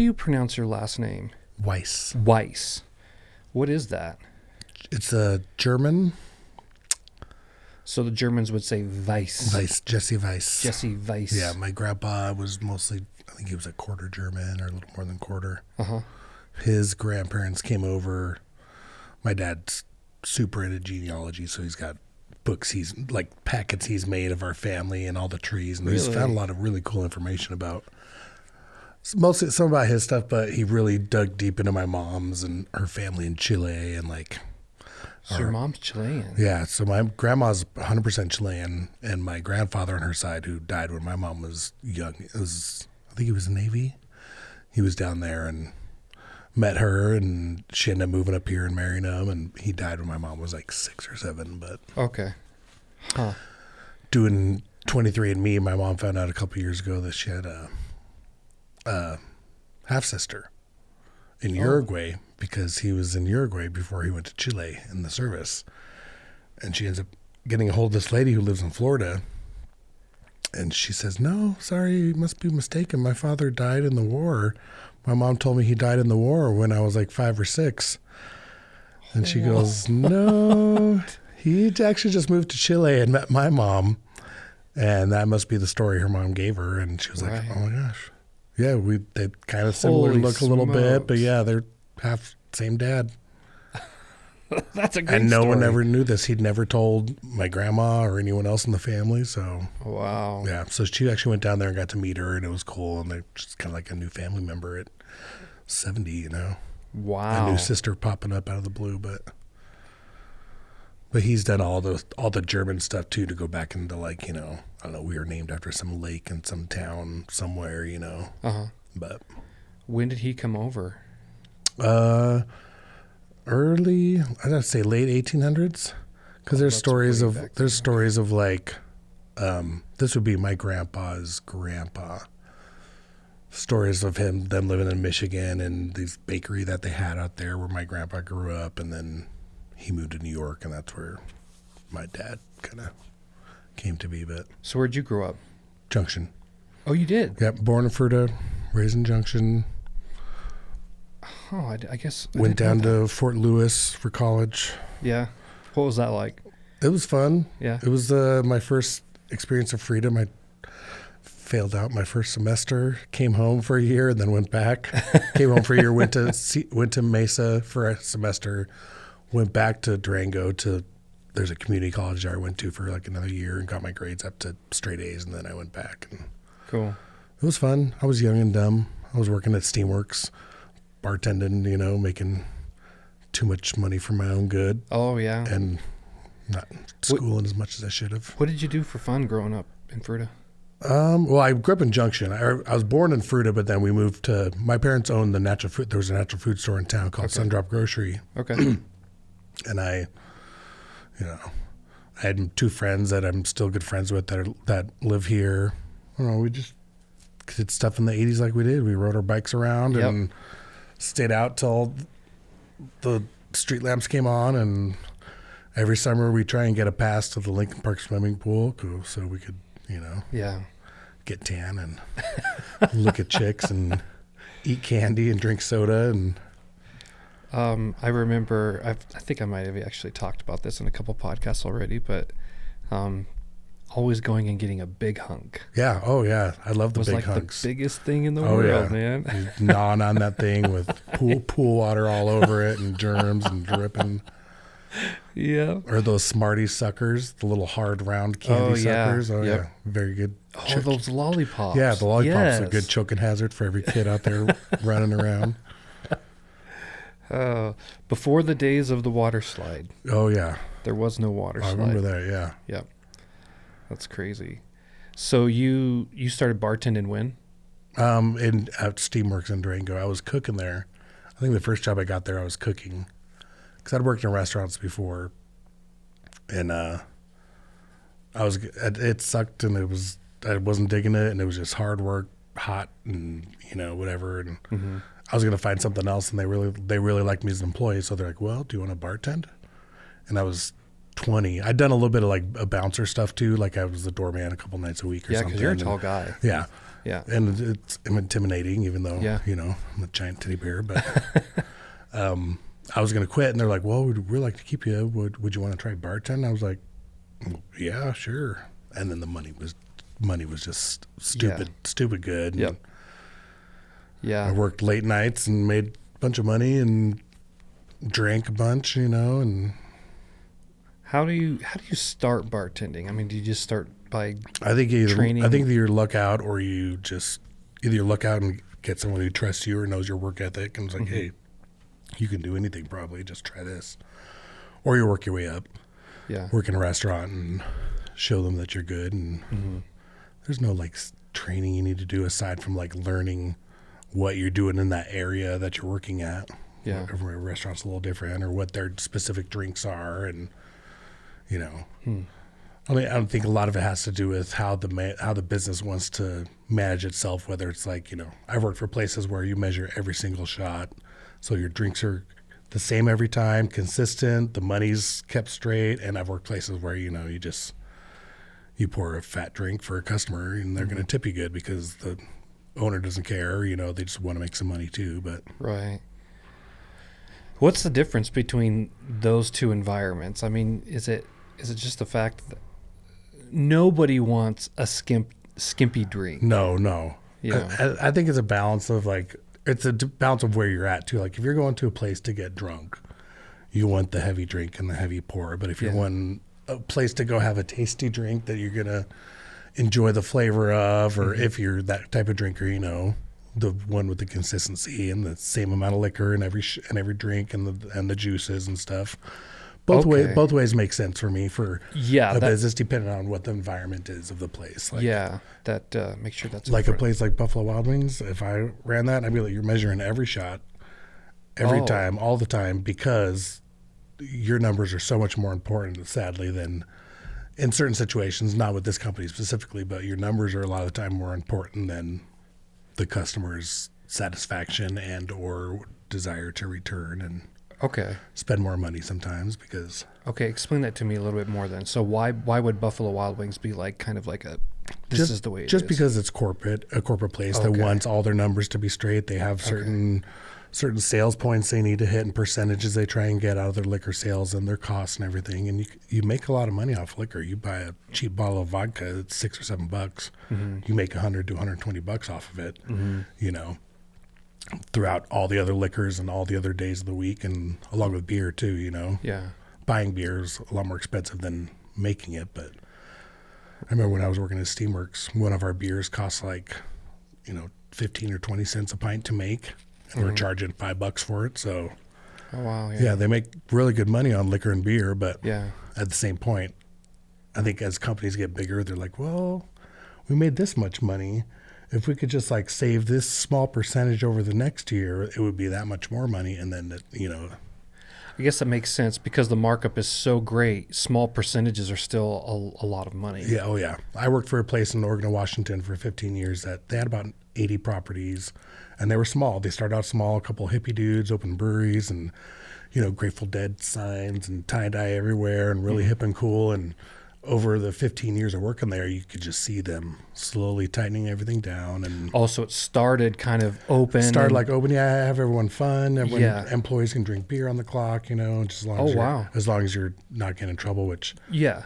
do you pronounce your last name? Weiss. Weiss. What is that? It's a German. So the Germans would say Weiss. Weiss, Jesse Weiss. Jesse Weiss. Yeah, my grandpa was mostly, I think he was a quarter German or a little more than quarter. Uh-huh. His grandparents came over. My dad's super into genealogy, so he's got books packets he's made of our family and all the trees, and he's found a lot of really cool information about mostly some about his stuff, but he really dug deep into my mom's and her family in Chile and So your mom's Chilean. Yeah, so my grandma's 100% Chilean, and my grandfather on her side, who died when my mom was young, I think he was in the Navy. He was down there and met her, and she ended up moving up here and marrying him, and he died when my mom was like 6 or 7. But Okay. Huh. doing 23andMe, my mom found out a couple years ago that she had a half-sister in Uruguay, because he was in Uruguay before he went to Chile in the service. And she ends up getting a hold of this lady who lives in Florida, and she says, "No, sorry, you must be mistaken. My father died in the war. My mom told me he died in the war when I was like 5 or 6. And she goes, "No, he actually just moved to Chile and met my mom." And that must be the story her mom gave her. And she was like, "Oh my gosh. Yeah, they kind of similar look a little bit, but yeah, they're half same dad." That's a great And no story. one ever knew this. He'd never told my grandma or anyone else in the family. So Wow. yeah, so she actually went down there and got to meet her, and it was cool. And they're just kind of like a new family member at 70, you know. Wow. A new sister popping up out of the blue, but he's done all the German stuff too, to go back into, like, you know, I don't know, we were named after some lake in some town somewhere, you know. Uh-huh. But When did he come over? early, I'd say late 1800s, because there's stories of like, this would be my grandpa's grandpa. Stories of them living in Michigan and this bakery that they had out there where my grandpa grew up, and then he moved to New York, and that's where my dad kind of came to be. But So where'd you grow up? Junction. Oh, you did? Yep, born in Fruita, raised in Junction. Oh, I guess. I Went didn't down know to Fort Lewis for college. that. Yeah. What was that like? It was fun. Yeah. It was my first experience of freedom. I failed out my first semester, came home for a year, and then went back. Came home for a year, went to Mesa for a semester, went back to Durango there's a community college there I went to for like another year, and got my grades up to straight A's, and then I went back. And Cool. it was fun. I was young and dumb. I was working at Steamworks, bartending, you know, making too much money for my own good, Oh, yeah. and not schooling as much as I should have. What did you do for fun growing up in Fruita? Well, I grew up in Junction. I was born in Fruita, but then we moved to, my parents owned the natural food. There was a natural food store in town called Sundrop Grocery. Okay. And I had 2 friends that I'm still good friends with that live here. I don't know, we just did stuff in the 80s like we did. We rode our bikes around and stayed out till the street lamps came on, and every summer we try and get a pass to the Lincoln Park swimming pool so we could, you know, Yeah. get tan and look at chicks and eat candy and drink soda. And I remember, I think I might have actually talked about this in a couple podcasts already, but always going and getting a big hunk. yeah, oh yeah, I love the was big like hunks. the biggest thing in the world, man. You gnawing on that thing with pool water all over it and germs and dripping. Yeah. Or those Smarties suckers, the little hard round candy suckers. Oh Yep. yeah, very good. Oh, those lollipops. Yeah, the lollipop's a Yes. good choking hazard for every kid out there running around. Before the days of the water slide, Oh yeah, there was no water I slide. remember that. Yeah. Yep. That's crazy. So you started bartending when? At Steamworks in Durango, I was cooking there. I think the first job I got there, I was cooking, because I'd worked in restaurants before, and it sucked, and I wasn't digging it, and it was just hard work, hot, and whatever. And I was gonna find something else, and they really liked me as an employee, so they're like, "Well, do you want to bartend?" And I was 20. I'd done a little bit of like a bouncer stuff too, like I was the doorman a couple nights a week or something. Yeah, because you're a tall guy. Yeah. Yeah. And it's intimidating, even though, Yeah. I'm a giant teddy bear. But I was going to quit, and they're like, well, we'd like to keep you. Would you want to try bartending? I was like, yeah, sure. And then the money was just stupid good. Yep. Yeah. I worked late nights and made a bunch of money and drank a bunch, and How do you start bartending? I mean, do you just start by I think training? I think either luck out, or you just either luck out and get someone who trusts you or knows your work ethic and is like, hey, you can do anything probably, just try this. Or you work your way up. Yeah. Work in a restaurant and show them that you're good. And there's no like training you need to do aside from like learning what you're doing in that area that you're working at. Yeah. Every restaurant's a little different, or what their specific drinks are, and I mean, I don't think a lot of it has to do with how the business wants to manage itself. Whether it's like, I've worked for places where you measure every single shot, so your drinks are the same every time, consistent. The money's kept straight. And I've worked places where you pour a fat drink for a customer, and they're going to tip you good because the owner doesn't care. They just want to make some money too. But right. What's the difference between those two environments? I mean, is it just the fact that nobody wants a skimpy drink? No. Yeah. I think it's a balance of like, it's a balance of where you're at too. Like if you're going to a place to get drunk, you want the heavy drink and the heavy pour. But if you're wanting a place to go have a tasty drink that you're gonna enjoy the flavor of, or if you're that type of drinker, the one with the consistency and the same amount of liquor in every drink and the juices and stuff. Both ways make sense for me for a business, depending on what the environment is of the place. Like, make sure that's like a place like Buffalo Wild Wings. If I ran that, I'd be like, you're measuring every shot, every time, all the time, because your numbers are so much more important, sadly, than in certain situations. Not with this company specifically, but your numbers are a lot of the time more important than the customer's satisfaction and or desire to return and spend more money sometimes. Because explain that to me a little bit more then. So why would Buffalo Wild Wings be like kind of like this is the way it is? Just because it's a corporate place that wants all their numbers to be straight. They have certain sales points they need to hit and percentages they try and get out of their liquor sales and their costs and everything. And you make a lot of money off liquor. You buy a cheap bottle of vodka, it's $6 or $7. You make $100 to $120 off of it, throughout all the other liquors and all the other days of the week, and along with beer too, Yeah. Buying beer is a lot more expensive than making it. But I remember when I was working at Steamworks, one of our beers cost like, 15 or 20 cents a pint to make. And we're charging $5 for it. So, oh wow, yeah, they make really good money on liquor and beer. But at the same point, I think as companies get bigger, they're like, well, we made this much money. If we could just like save this small percentage over the next year, it would be that much more money. And then, I guess that makes sense because the markup is so great. Small percentages are still a lot of money. Yeah. Oh yeah. I worked for a place in Oregon, Washington for 15 years that they had about 80 properties. And they were small. They started out small, a couple of hippie dudes, open breweries, and, Grateful Dead signs and tie-dye everywhere and really hip and cool. And over the 15 years of working there, you could just see them slowly tightening everything down. And also, it started kind of open. Open, have everyone fun. Employees can drink beer on the clock, just as long as you're not getting in trouble, which... Yeah,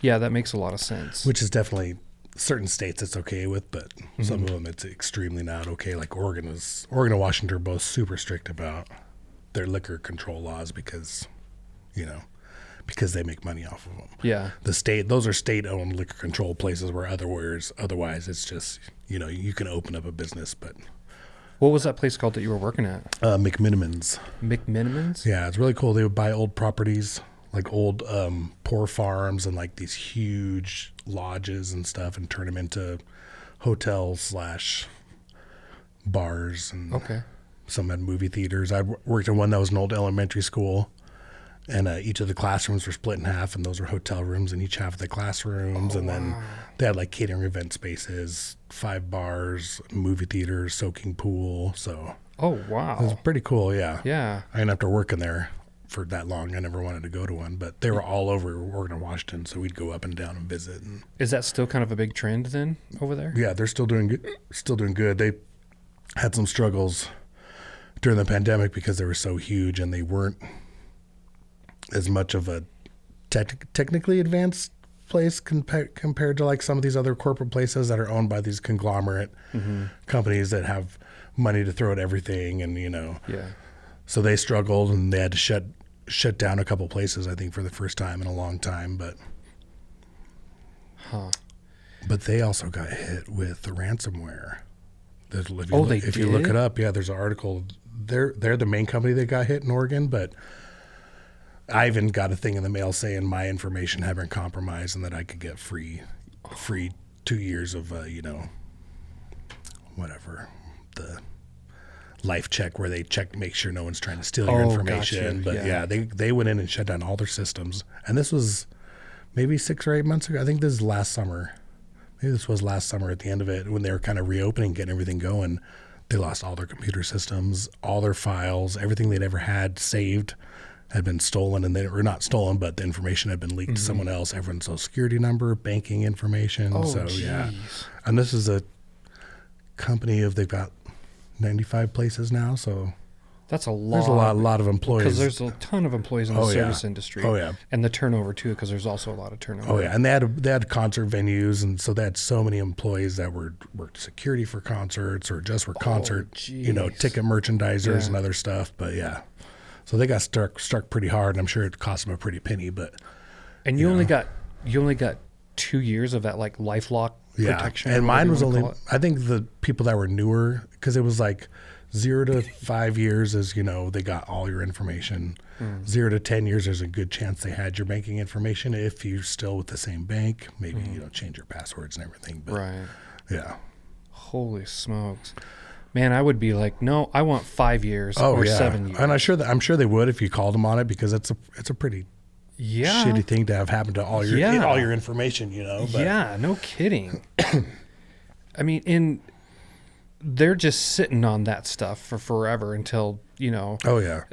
that makes a lot of sense. Which is definitely... certain states it's okay with, but some of them it's extremely not okay. Like Oregon and Washington are both super strict about their liquor control laws because they make money off of them. Yeah. Those are state-owned liquor control places where otherwise it's just, you can open up a business. But what was that place called that you were working at? McMinimans. McMinimans? Yeah, it's really cool. They would buy old properties, like old poor farms and like these huge lodges and stuff, and turn them into hotels / bars. And some had movie theaters. I worked in one that was an old elementary school, and each of the classrooms were split in half, and those were hotel rooms in each half of the classrooms. Then they had like catering event spaces, 5 bars, movie theaters, soaking pool. So oh wow, it was pretty cool. Yeah. I and after working there for that long. I never wanted to go to one, but they were all over Oregon and Washington, so we'd go up and down and visit. And Is that still kind of a big trend then over there? yeah, they're still doing good. Still doing good. They had some struggles during the pandemic because they were so huge and they weren't as much of a technically advanced place compared to like some of these other corporate places that are owned by these conglomerate companies that have money to throw at everything, and Yeah. so they struggled and they had to shut down a couple places, I think, for the first time in a long time. But they also got hit with the ransomware. If you look it up, yeah, there's an article. They're the main company that got hit in Oregon, but I even got a thing in the mail saying my information had been compromised and that I could get free 2 years of whatever, the life check where they make sure no one's trying to steal your information. Gotcha. But yeah, they went in and shut down all their systems. And this was maybe 6 or 8 months ago. I think this is last summer. Maybe this was last summer at the end of it when they were kind of reopening, getting everything going. They lost all their computer systems, all their files, everything they'd ever had saved had been stolen, and they were not stolen, but the information had been leaked to someone else. Everyone's social security number, banking information. Yeah. And this is a company they've got 95 places now, so that's a lot. There's a lot of employees. Because there's a ton of employees in the service industry. Oh yeah, and the turnover too, because there's also a lot of turnover. Oh yeah, and they had concert venues, and so they had so many employees that worked security for concerts or just were concert, ticket merchandisers and other stuff. But yeah, so they got struck pretty hard, and I'm sure it cost them a pretty penny. But and you only got 2 years of that like LifeLock protection. And mine was only, I think the people that were newer, because it was like 0 to 5 years is, they got all your information. 0 to 10 years, there's a good chance they had your banking information. If you're still with the same bank, maybe, change your passwords and everything. But, right. Yeah. Holy smokes. Man, I would be like, no, I want 5 years or 7 years. And I'm sure they would if you called them on it, because it's a pretty shitty thing to have happen to all your information, But. Yeah, no kidding. I mean, they're just sitting on that stuff for forever until, Oh, yeah.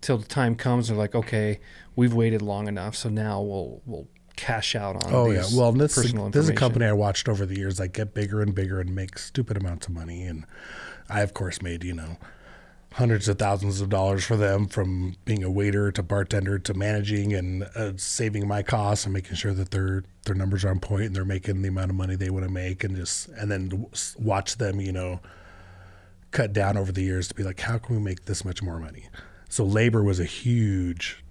Till the time comes, they're like, okay, we've waited long enough, so now we'll cash out on these personal information. This is a company I watched over the years that get bigger and bigger and make stupid amounts of money. And I, of course, made, hundreds of thousands of dollars for them, from being a waiter to bartender to managing and saving my costs and making sure that their numbers are on point and they're making the amount of money they want to make, and then watch them, cut down over the years to be like, how can we make this much more money? So labor was a huge,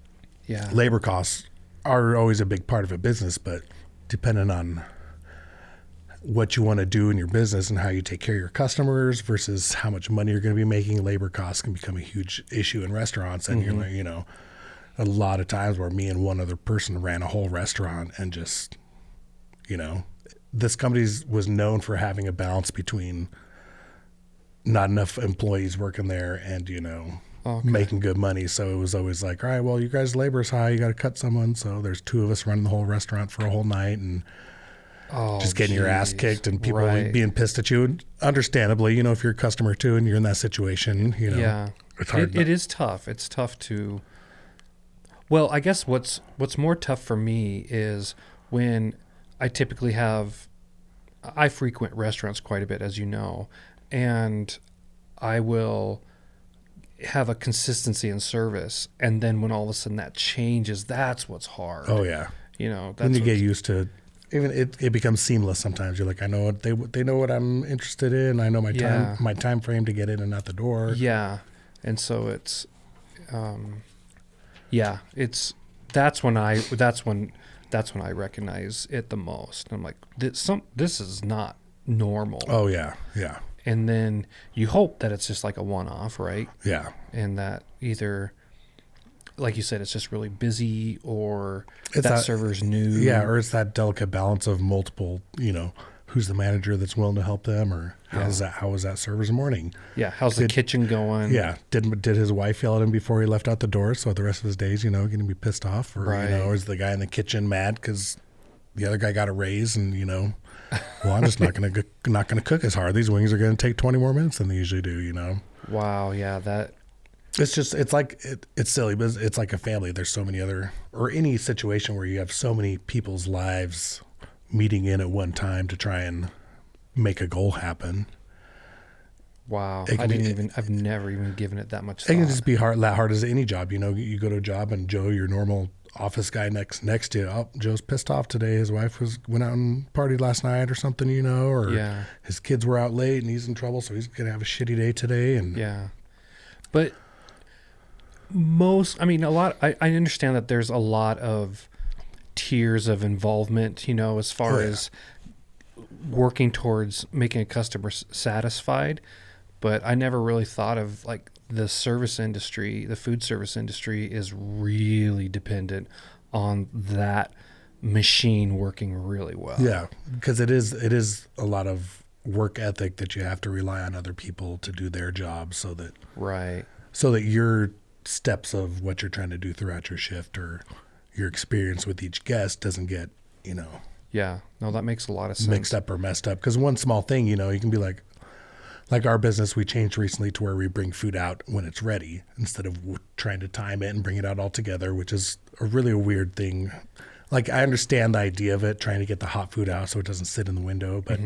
labor costs are always a big part of a business, but depending on what you want to do in your business and how you take care of your customers versus how much money you're going to be making, labor costs can become a huge issue in restaurants. And you're a lot of times where me and one other person ran a whole restaurant, and just, this company was known for having a balance between not enough employees working there and, making good money. So it was always like, all right, well, you guys' labor is high, you got to cut someone. So there's 2 of us running the whole restaurant for a whole night, and just getting your ass kicked and people being pissed at you. And understandably, if you're a customer too and you're in that situation, it's hard. It is tough. It's tough to. Well, I guess what's more tough for me is when I frequent restaurants quite a bit, as you know, and I will have a consistency in service, and then when all of a sudden that changes, that's what's hard. Oh yeah. That's when you get used to. Even it becomes seamless sometimes. You're like, I know what they know what I'm interested in. I know my time frame to get in and out the door. Yeah, and so it's, that's when I recognize it the most. I'm like, this is not normal. Oh yeah, yeah. And then you hope that it's just like a one-off, right? Yeah. And that either, like you said, it's just really busy, or that server's new. Yeah, or it's that delicate balance of multiple, who's the manager that's willing to help them, or how was that server's morning? Yeah, how's the kitchen going? Yeah, did his wife yell at him before he left out the door, so the rest of his days, going to be pissed off? Or, or is the guy in the kitchen mad because the other guy got a raise and, well, I'm just not going to cook as hard. These wings are going to take 20 more minutes than they usually do, Wow, yeah, that... It's silly, but it's like a family. There's so many other, or any situation where you have so many people's lives meeting in at one time to try and make a goal happen. Wow. I've never even given it that much thought. It can just be that hard as any job. You go to a job and Joe, your normal office guy next to you, oh, Joe's pissed off today. His wife went out and partied last night or something, or his kids were out late and he's in trouble. So he's going to have a shitty day today. And but I understand that there's a lot of tiers of involvement, as far as working towards making a customer satisfied. But I never really thought of like the service industry, the food service industry is really dependent on that machine working really well. Yeah, because it is a lot of work ethic that you have to rely on other people to do their job so that your steps of what you're trying to do throughout your shift or your experience with each guest doesn't get, Yeah, no, that makes a lot of sense. Mixed up or messed up. Because one small thing, you can be like our business, we changed recently to where we bring food out when it's ready instead of trying to time it and bring it out all together, which is a weird thing. Like, I understand the idea of it, trying to get the hot food out so it doesn't sit in the window, but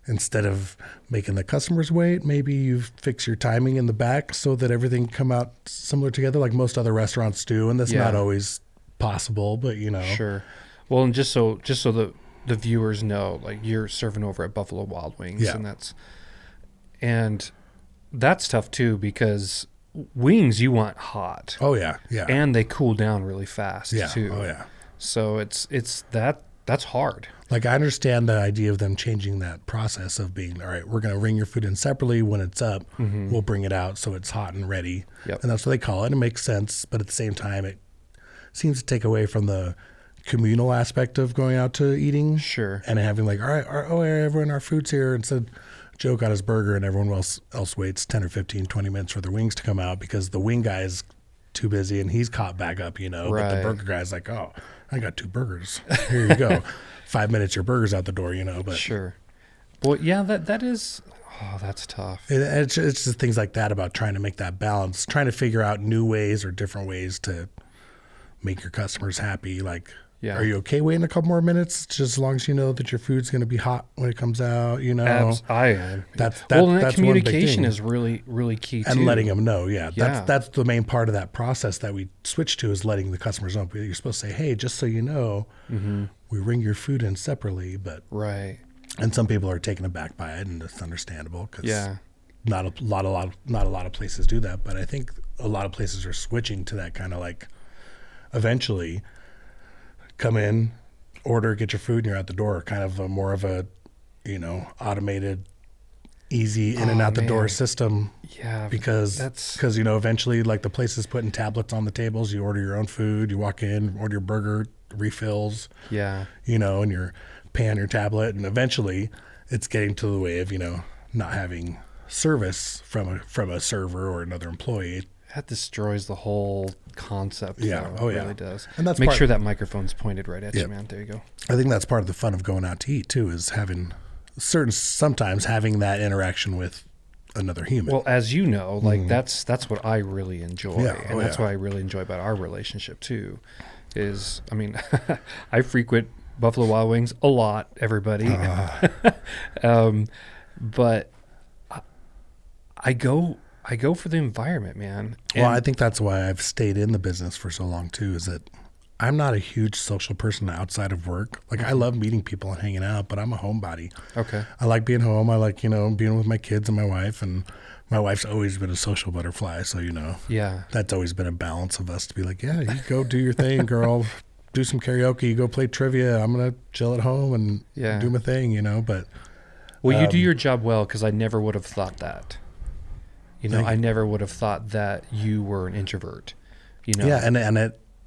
instead of making the customers wait, maybe you fix your timing in the back so that everything come out similar together like most other restaurants do. And that's not always possible, but Sure. Well, and just so the viewers know, like, you're serving over at Buffalo Wild Wings, and that's tough too, because wings you want hot. Oh yeah. Yeah. And they cool down really fast too. Oh yeah. So that's hard. Like, I understand the idea of them changing that process of being, all right, we're going to bring your food in separately. When it's up, we'll bring it out so it's hot and ready. Yep. And that's what they call it. It makes sense. But at the same time, it seems to take away from the communal aspect of going out to eating. Sure. And having like, all right, everyone, our food's here. Instead, Joe got his burger and everyone else waits 10 or 15, 20 minutes for their wings to come out because the wing guy is too busy and he's caught back up, But the burger guy's like, oh, I got 2 burgers. Here you go. 5 minutes, your burger's out the door, But sure. Well, yeah, that is. Oh, that's tough. It's just things like that about trying to make that balance, trying to figure out new ways or different ways to make your customers happy. Like, are you okay waiting a couple more minutes, just as long as you know that your food's going to be hot when it comes out? I am. That's communication is really, really key too. And letting them know, that's the main part of that process that we switched to, is letting the customers know. You're supposed to say, hey, just so you know, we bring your food in separately, but and some people are taken aback by it, and it's understandable because not a lot of places do that. But I think a lot of places are switching to that kind of like, eventually, come in, order, get your food, and you're out the door. Kind of more of a, automated, easy in and out the door system. Yeah, because eventually, like, the place is putting tablets on the tables. You order your own food. You walk in, order your burger, refills. Yeah, and your pan, your tablet, and eventually, it's getting to the way of not having service from a server or another employee. That destroys the whole concept. Yeah. Though. It really does. And that's make sure that microphone's pointed right at you, man. There you go. I think that's part of the fun of going out to eat too, is sometimes having that interaction with another human. Well, as you know, like that's what I really enjoy, and that's what I really enjoy about our relationship too. Is, I mean, I frequent Buffalo Wild Wings a lot, everybody, but I go for the environment, man. Well, I think that's why I've stayed in the business for so long too, is that I'm not a huge social person outside of work. Like, I love meeting people and hanging out, but I'm a homebody. Okay. I like being home. I like, being with my kids and my wife, and my wife's always been a social butterfly. So, that's always been a balance of us to be like, yeah, you go do your thing, girl, do some karaoke, you go play trivia. I'm going to chill at home and do my thing, but. Well, you do your job well, because I never would have thought that. I never would have thought that you were an introvert. Yeah,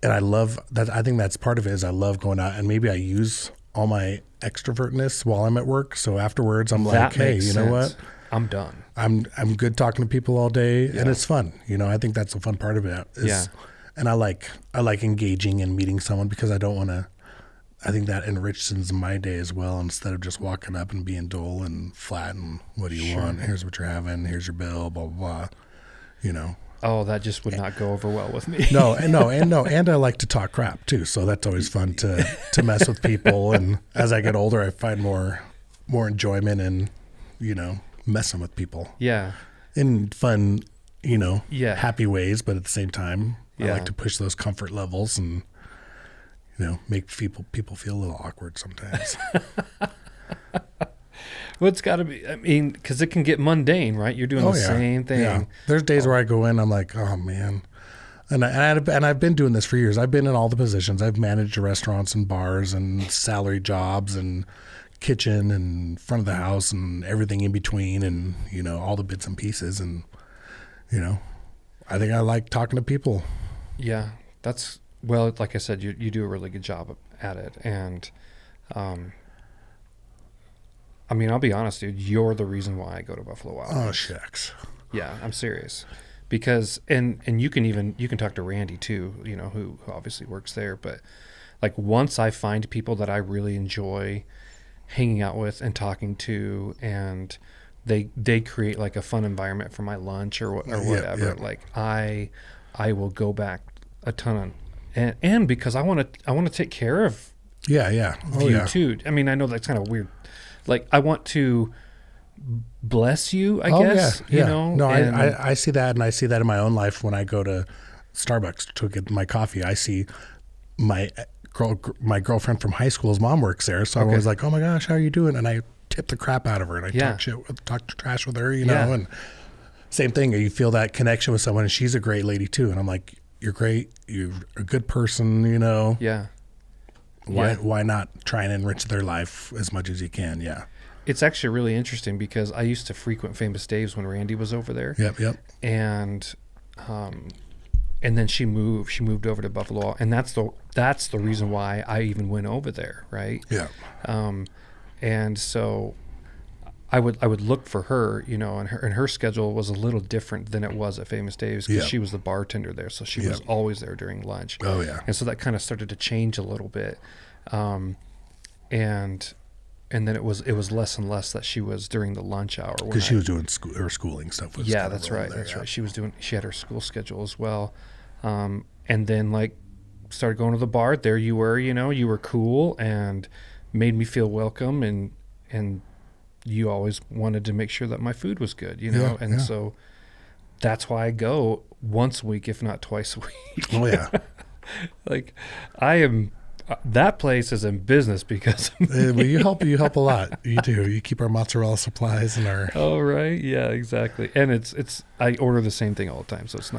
and I love that. I think that's part of it, is I love going out, and maybe I use all my extrovertness while I'm at work. So afterwards, I'm like, hey, you know what? I'm done. I'm good talking to people all day, and it's fun. I think that's the fun part of it. And I like engaging and meeting someone, because I don't want to. I think that enriches my day as well, instead of just walking up and being dull and flat and, what do you want? Here's what you're having. Here's your bill, blah, blah, blah. Oh, that just would not go over well with me. And I like to talk crap too, so that's always fun to mess with people. And as I get older, I find more enjoyment in, messing with people. Yeah. In fun, Yeah. happy ways, but at the same time, I Yeah. like to push those comfort levels and, make people feel a little awkward sometimes. Well, it's got to be, I mean, because it can get mundane, right? You're doing the same thing. Yeah. There's days where I go in, I'm like, oh man. And I've been doing this for years. I've been in all the positions. I've managed restaurants and bars and salary jobs and kitchen and front of the house and everything in between and, all the bits and pieces. And, I think I like talking to people. Yeah. Well, like I said, you do a really good job at it. And, I mean, I'll be honest, dude, you're the reason why I go to Buffalo Wild Wings. Oh, shucks. Yeah, I'm serious. Because, and you can talk to Randy too, who obviously works there. But like once I find people that I really enjoy hanging out with and talking to, and they create like a fun environment for my lunch or whatever, Yeah. like I will go back a ton. And because I want to take care of Yeah. Oh, you yeah. too. I mean, I know that's kind of weird. Like I want to bless you, I Oh, guess, yeah. No, and I see that, and I see that in my own life when I go to Starbucks to get my coffee. I see my girlfriend from high school's mom works there, so I'm always like, oh my gosh, how are you doing? And I tip the crap out of her, and I talk trash with her, know, and same thing. You feel that connection with someone, and she's a great lady too. And I'm like, you're great, you're a good person, Yeah. Why not try and enrich their life as much as you can? Yeah. It's actually really interesting because I used to frequent Famous Dave's when Randy was over there. Yep. And then she moved over to Buffalo, and that's the reason why I even went over there, right? Yeah. And so I would look for her, and her schedule was a little different than it was at Famous Dave's because she was the bartender there, so she was always there during lunch. Oh yeah. And so that kind of started to change a little bit, and then it was less and less that she was during the lunch hour because she was doing her schooling stuff. That's right. Right. She had her school schedule as well, and then like started going to the bar. There you were, you were cool and made me feel welcome, and you always wanted to make sure that my food was good, so that's why I go once a week, if not twice a week. Oh yeah. Like I am. That place is in business because well, you help a lot. You do. You keep our mozzarella supplies and our. Oh right, yeah, exactly. And it's I order the same thing all the time, so it's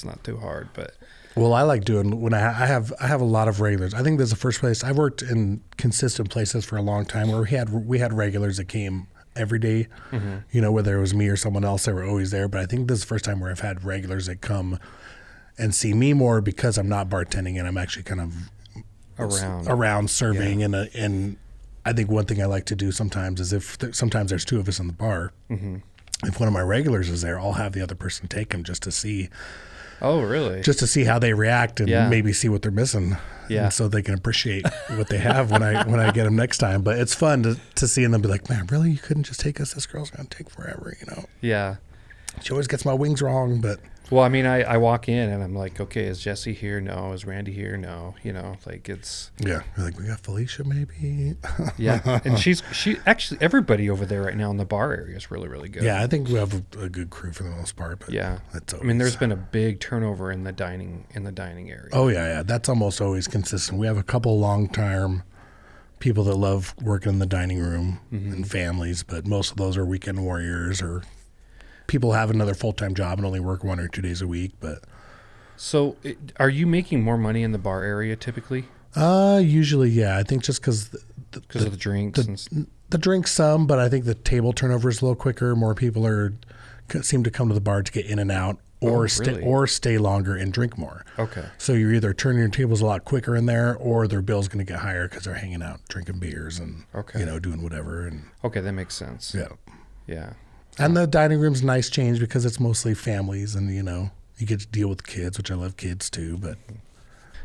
not too hard. But well, I like doing when I have a lot of regulars. I think this is the first place I've worked in consistent places for a long time where we had regulars that came every day. Mm-hmm. Whether it was me or someone else, they were always there. But I think this is the first time where I've had regulars that come and see me more because I'm not bartending and I'm actually kind of around serving. And I think one thing I like to do sometimes is sometimes there's two of us in the bar. Mm-hmm. If one of my regulars is there, I'll have the other person take them just to see. Oh, really? Just to see how they react and maybe see what they're missing. Yeah. And so they can appreciate what they have when I get them next time. But it's fun to see them be like, man, really? You couldn't just take us? This girl's going to take forever, Yeah. She always gets my wings wrong, but. Well, I mean, I walk in and I'm like, okay, is Jesse here? No. Is Randy here? No. Like it's. Yeah. You're like, we got Felicia maybe. Yeah. And she actually, everybody over there right now in the bar area is really, really good. Yeah. I think we have a good crew for the most part, but that's always, there's been a big turnover in the dining area. Oh yeah. That's almost always consistent. We have a couple long-term people that love working in the dining room and families, but most of those are weekend warriors or people have another full-time job and only work 1 or 2 days a week. But so are you making more money in the bar area typically? Usually, yeah. I think just because of the drinks the drinks some, but I think the table turnover is a little quicker. More people seem to come to the bar to get in and out or stay longer and drink more. Okay. So you're either turning your tables a lot quicker in there or their bill's going to get higher because they're hanging out drinking beers and doing whatever. And okay, that makes sense. Yeah. And the dining room's a nice change because it's mostly families and, you get to deal with kids, which I love kids too. But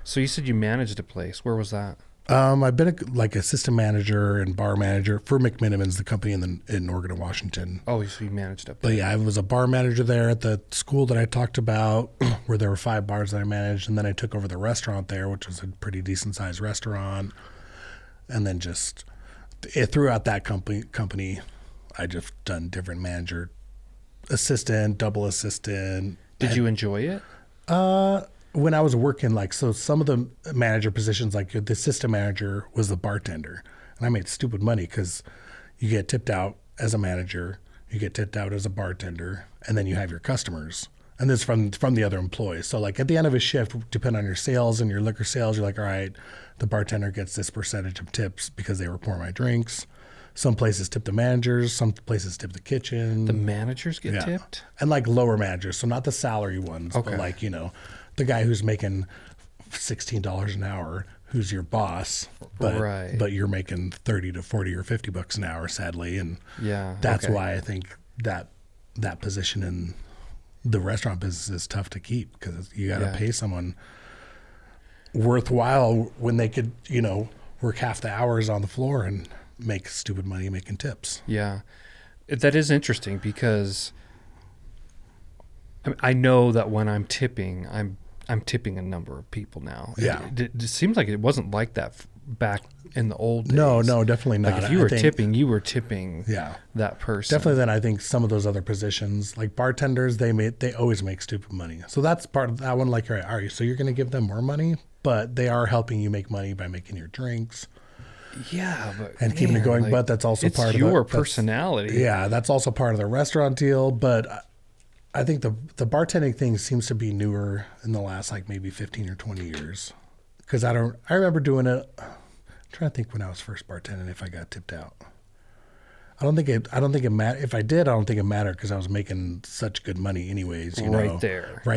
so you said you managed a place. Where was that? I've been like assistant manager and bar manager for McMinimans, the company in Oregon and Washington. Oh, so you managed up there. But yeah, I was a bar manager there at the school that I talked about, where there were 5 bars that I managed, and then I took over the restaurant there, which was a pretty decent sized restaurant. And then just throughout that company, I just done different manager, assistant, double assistant. Did you enjoy it? When I was working, like, so some of the manager positions, like the assistant manager was the bartender, and I made stupid money because you get tipped out as a manager, you get tipped out as a bartender, and then you have your customers, and this from the other employees. So like at the end of a shift, depending on your sales and your liquor sales, you're like, all right, the bartender gets this percentage of tips because they were pouring my drinks. Some places tip the managers, some places tip the kitchen. The managers get tipped? And like lower managers, so not the salary ones, Okay. but like, the guy who's making $16 an hour, who's your boss, but you're making 30 to 40 or 50 bucks an hour, sadly. And that's why I think that position in the restaurant business is tough to keep, because you got to pay someone worthwhile when they could, work half the hours on the floor and make stupid money making tips. Yeah. That is interesting, because I know that when I'm tipping, I'm tipping a number of people now. Yeah. It seems like it wasn't like that back in the old days. No, definitely not. Like if you were tipping, you were tipping that person. Definitely. Then I think some of those other positions, like bartenders, they always make stupid money. So that's part of that one. Like, all right, so you're going to give them more money, but they are helping you make money by making your drinks. Yeah, but and keeping it going. But that's also part of your personality. Yeah, that's also part of the restaurant deal. But I think the bartending thing seems to be newer in the last like maybe 15 or 20 years. Because I remember doing it. I'm trying to think when I was first bartending if I got tipped out. I don't think it mattered. If I did, I don't think it mattered because I was making such good money anyways. Right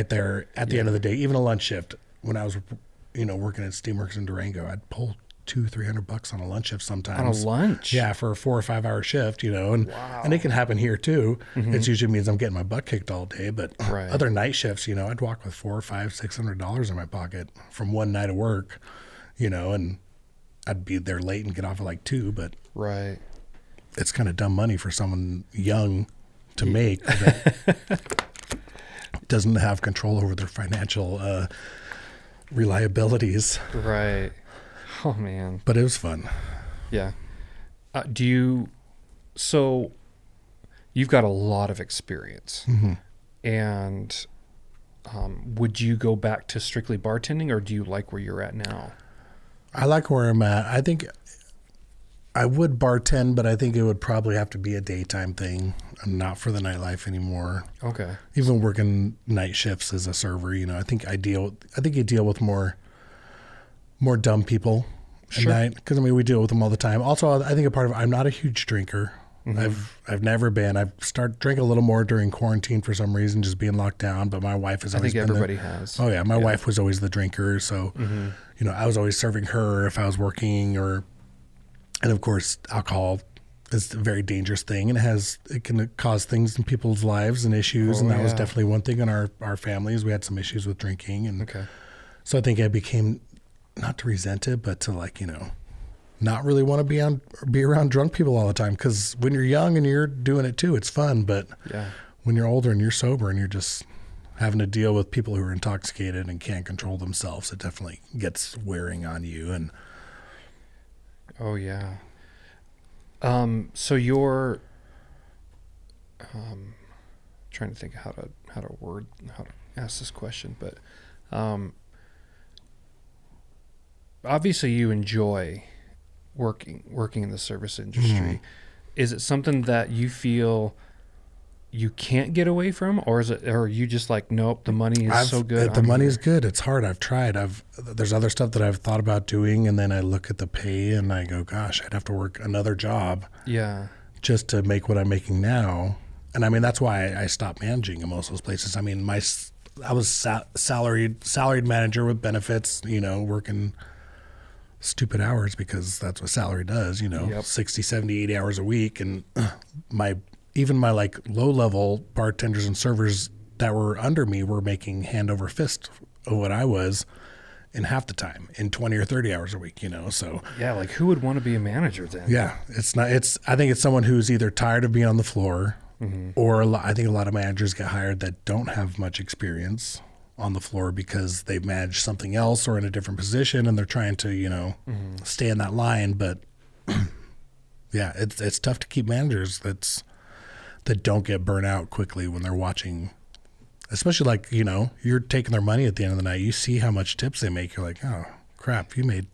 there at the end of the day. Even a lunch shift when I was, working at Steamworks in Durango, I'd pull $200-300 on a lunch shift sometimes. On a lunch? Yeah, for a 4 or 5 hour shift, and it can happen here too. Mm-hmm. It usually means I'm getting my butt kicked all day, but other night shifts, I'd walk with $400, $500, $600 in my pocket from one night of work, and I'd be there late and get off at like 2, but it's kind of dumb money for someone young to make that doesn't have control over their financial reliabilities. Right. Oh man. But it was fun. Yeah. So you've got a lot of experience. Mm-hmm. And would you go back to strictly bartending, or do you like where you're at now? I like where I'm at. I think I would bartend, but I think it would probably have to be a daytime thing. I'm not for the nightlife anymore. Okay. Even working night shifts as a server, I think you deal with more dumb people at night, because we deal with them all the time. Also, I think a part of I'm not a huge drinker. Mm-hmm. I've never been. I've started drinking a little more during quarantine for some reason, just being locked down. But my wife has always been everybody has. Oh yeah, my wife was always the drinker, so I was always serving her if I was working, and of course, alcohol is a very dangerous thing, and it can cause things in people's lives and issues, and that was definitely one thing in our families. We had some issues with drinking, and so I think I became, not to resent it, but to not really want to be around drunk people all the time. Because when you're young and you're doing it too, it's fun. But when you're older and you're sober and you're just having to deal with people who are intoxicated and can't control themselves, it definitely gets wearing on you. And so you're trying to think how to ask this question, but obviously you enjoy working in the service industry. Mm-hmm. Is it something that you feel you can't get away from, or are you just like, nope, the money is so good? The money's good. It's hard. I've tried. There's other stuff that I've thought about doing, and then I look at the pay and I go, gosh, I'd have to work another job just to make what I'm making now. And that's why I stopped managing in most of those places. I was salaried manager with benefits, working stupid hours because that's what salary does, 60, 70, 80 hours a week. And my like low level bartenders and servers that were under me were making hand over fist of what I was. in half the time in 20 or 30 hours a week, So Yeah, like who would want to be a manager then? yeah, I think it's someone who's either tired of being on the floor or I think a lot of managers get hired that don't have much experience on the floor because they've managed something else or in a different position and they're trying to, stay in that line. But yeah, it's tough to keep managers that don't get burnt out quickly when they're watching, especially like, you're taking their money at the end of the night. You see how much tips they make. You're like, oh crap, you made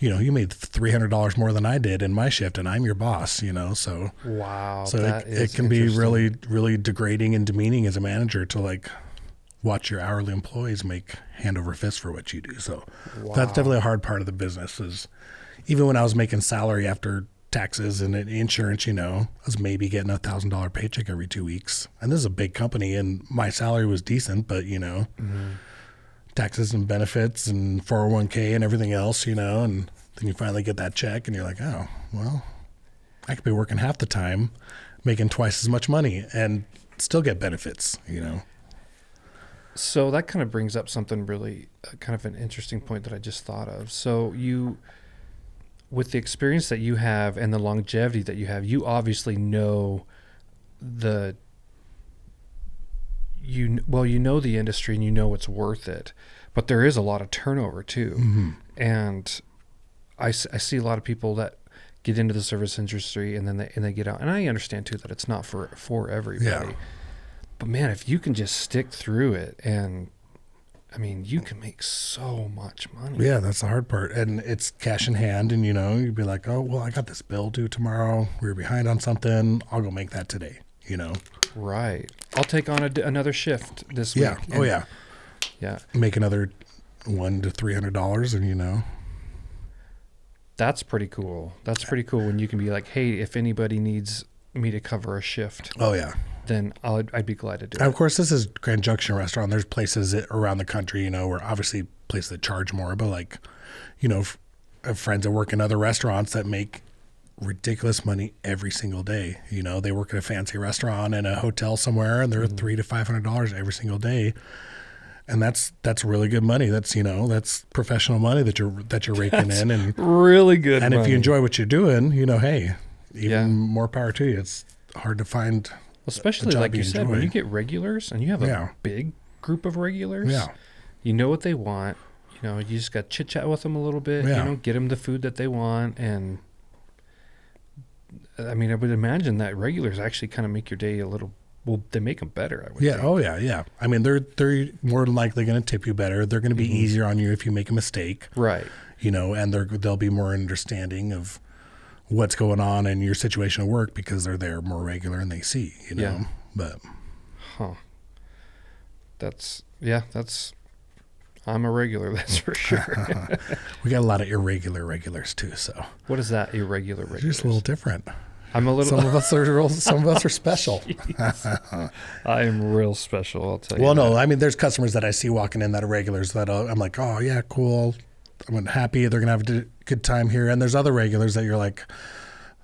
$300 more than I did in my shift and I'm your boss, so. Wow. So it can be really, really degrading and demeaning as a manager to like watch your hourly employees make hand over fist for what you do. So that's definitely a hard part of the business is even when I was making salary after taxes and insurance, I was maybe getting $1,000 paycheck every 2 weeks. And this is a big company and my salary was decent, but taxes and benefits and 401k and everything else, and then you finally get that check and you're like, oh, well, I could be working half the time, making twice as much money and still get benefits, So that kind of brings up something really kind of an interesting point that I just thought of. So with the experience that you have and the longevity that you have, you obviously know the industry and you know it's worth it, but there is a lot of turnover too. And I see a lot of people that get into the service industry and then they get out, and I understand too that it's not for everybody. But man, if you can just stick through it, and I mean, you can make so much money. Yeah, that's the hard part. And it's cash in hand. And, you'd be like, oh, well, I got this bill due tomorrow. We were behind on something. I'll go make that today, Right. I'll take on another shift this week. Yeah. Oh, yeah. Yeah. Make another $100 to $300 and, That's pretty cool. That's pretty cool when you can be like, hey, if anybody needs me to cover a shift. Oh, yeah. Then I'd be glad to do it. Of course, this is Grand Junction Restaurant. There's places around the country, where obviously places that charge more, but like, I have friends that work in other restaurants that make ridiculous money every single day. They work at a fancy restaurant in a hotel somewhere and they're $300 to $500 every single day. And that's really good money. That's, that's professional money that you're raking in and really good. And money. if you enjoy what you're doing, hey, even more power to you. It's hard to find. Especially like you said, when you get regulars and you have a big group of regulars, you know what they want. You just got to chit chat with them a little bit, get them the food that they want. And I mean, I would imagine that regulars actually kind of make your day a little, well, they make them better. I would think. Oh yeah. Yeah. I mean, they're more than likely going to tip you better. They're going to be easier on you if you make a mistake. Right. And they'll be more understanding of what's going on in your situation at work because they're there more regular and they see, but. I'm a regular, that's for sure. We got a lot of irregular regulars too. So what is that? Irregular regulars? Just a little different. I'm a little. Some of us are special. I am real special. I'll tell you. Well, no, I mean, there's customers that I see walking in that are regulars that I'm like, oh yeah, cool. I'm happy they're gonna have a good time here. And there's other regulars that you're like,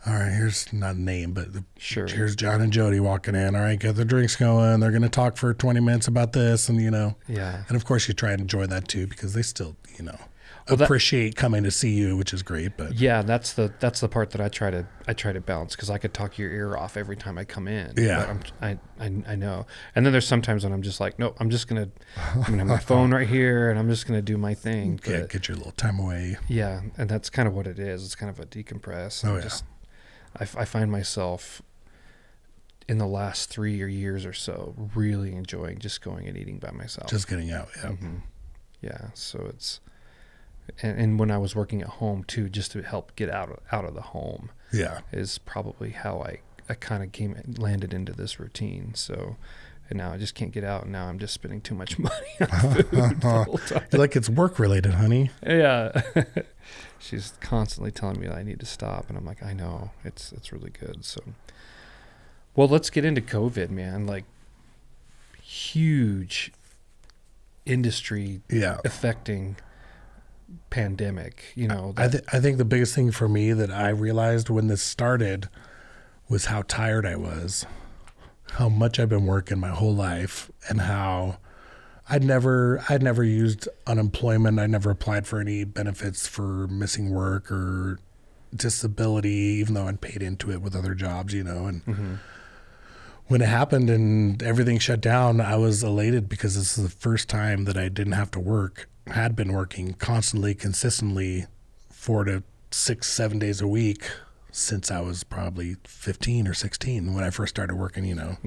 all right, here's not a name, but here's John and Jody walking in. All right, get the drinks going. They're gonna talk for 20 minutes about this, and yeah. And of course, you try and enjoy that too because they still appreciate coming to see you, which is great. But yeah, that's the part that I try to balance because I could talk your ear off every time I come in. Yeah, but I know. And then there's sometimes when I'm just like, nope, I'm gonna have my phone right here and I'm just gonna do my thing. Yeah, get your little time away. Yeah, and that's kind of what it is. It's kind of a decompress. I find myself in the last 3 years or so really enjoying just going and eating by myself. Just getting out. Yeah. Mm-hmm. Yeah. So it's. And when I was working at home too, just to help get out of the home, is probably how I kind of landed into this routine. So, and now I just can't get out, and now I'm just spending too much money on food the whole time. You're like, it's work related, honey. Yeah, she's constantly telling me that I need to stop, and I'm like, I know, it's really good. So, well, let's get into COVID, man. Like, huge industry affecting pandemic, I think the biggest thing for me that I realized when this started was how tired I was, how much I've been working my whole life, and how I'd never used unemployment. I never applied for any benefits for missing work or disability, even though I'd paid into it with other jobs, you know. And when it happened and everything shut down, I was elated because this is the first time that I didn't have to work. Had been working constantly, consistently, 4 to 6, 7 days a week since I was probably 15 or 16 when I first started working, you know.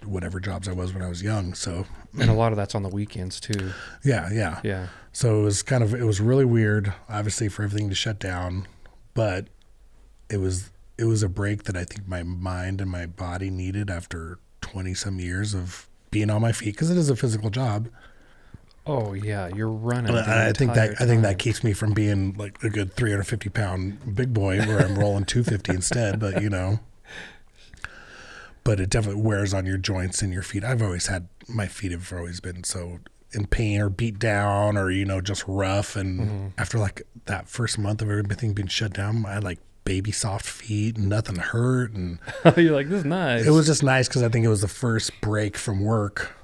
Whatever jobs I was when I was young. So, and a lot of that's on the weekends too. Yeah. So it was really weird, obviously, for everything to shut down, but it was a break that I think my mind and my body needed after 20 some years of being on my feet, because it is a physical job. Oh yeah, you're running. And I think that keeps me from being like a good 350-pound big boy where I'm rolling 250 instead. But you know. But it definitely wears on your joints and your feet. My feet have always been so in pain or beat down or, you know, just rough. And after like that first month of everything being shut down, I had like baby soft feet and nothing hurt. And you're like, this is nice. It was just nice because I think it was the first break from work,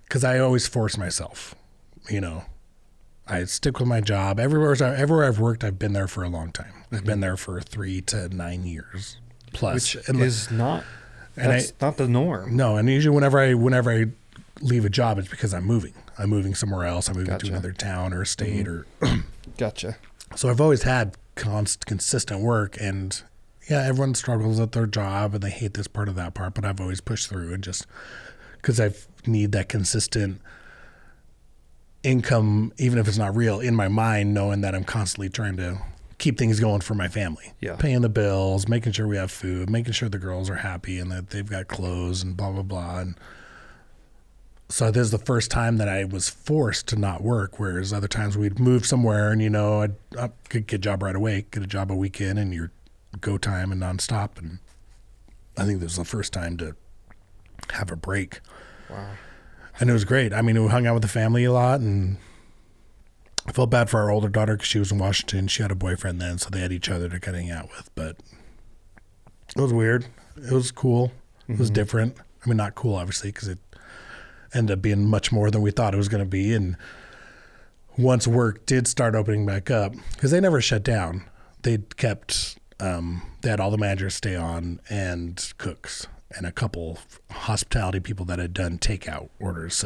because I always force myself, you know. I stick with my job. Everywhere I've worked, I've been there for a long time. I've been there for 3 to 9 years plus. Which is not... That's not the norm. No, and usually whenever I leave a job, it's because I'm moving. I'm moving somewhere else. I'm moving to another town or state or. Gotcha. So I've always had consistent work, and yeah, everyone struggles at their job and they hate this part of that part, but I've always pushed through, and just because I need that consistent income, even if it's not real, in my mind, knowing that I'm constantly trying to keep things going for my family. Yeah. Paying the bills, making sure we have food, making sure the girls are happy and that they've got clothes and blah, blah, blah. And so this is the first time that I was forced to not work, whereas other times we'd move somewhere and, you know, I could get a job right away, get a job a weekend and your go time and nonstop. And I think this was the first time to have a break. Wow. And it was great. I mean, we hung out with the family a lot, and I felt bad for our older daughter because she was in Washington. She had a boyfriend then, so they had each other to kind of hang out with. But it was weird. It was cool. It was different. I mean, not cool, obviously, because it ended up being much more than we thought it was going to be. And once work did start opening back up, because they never shut down, they kept, they had all the managers stay on and cooks and a couple hospitality people that had done takeout orders.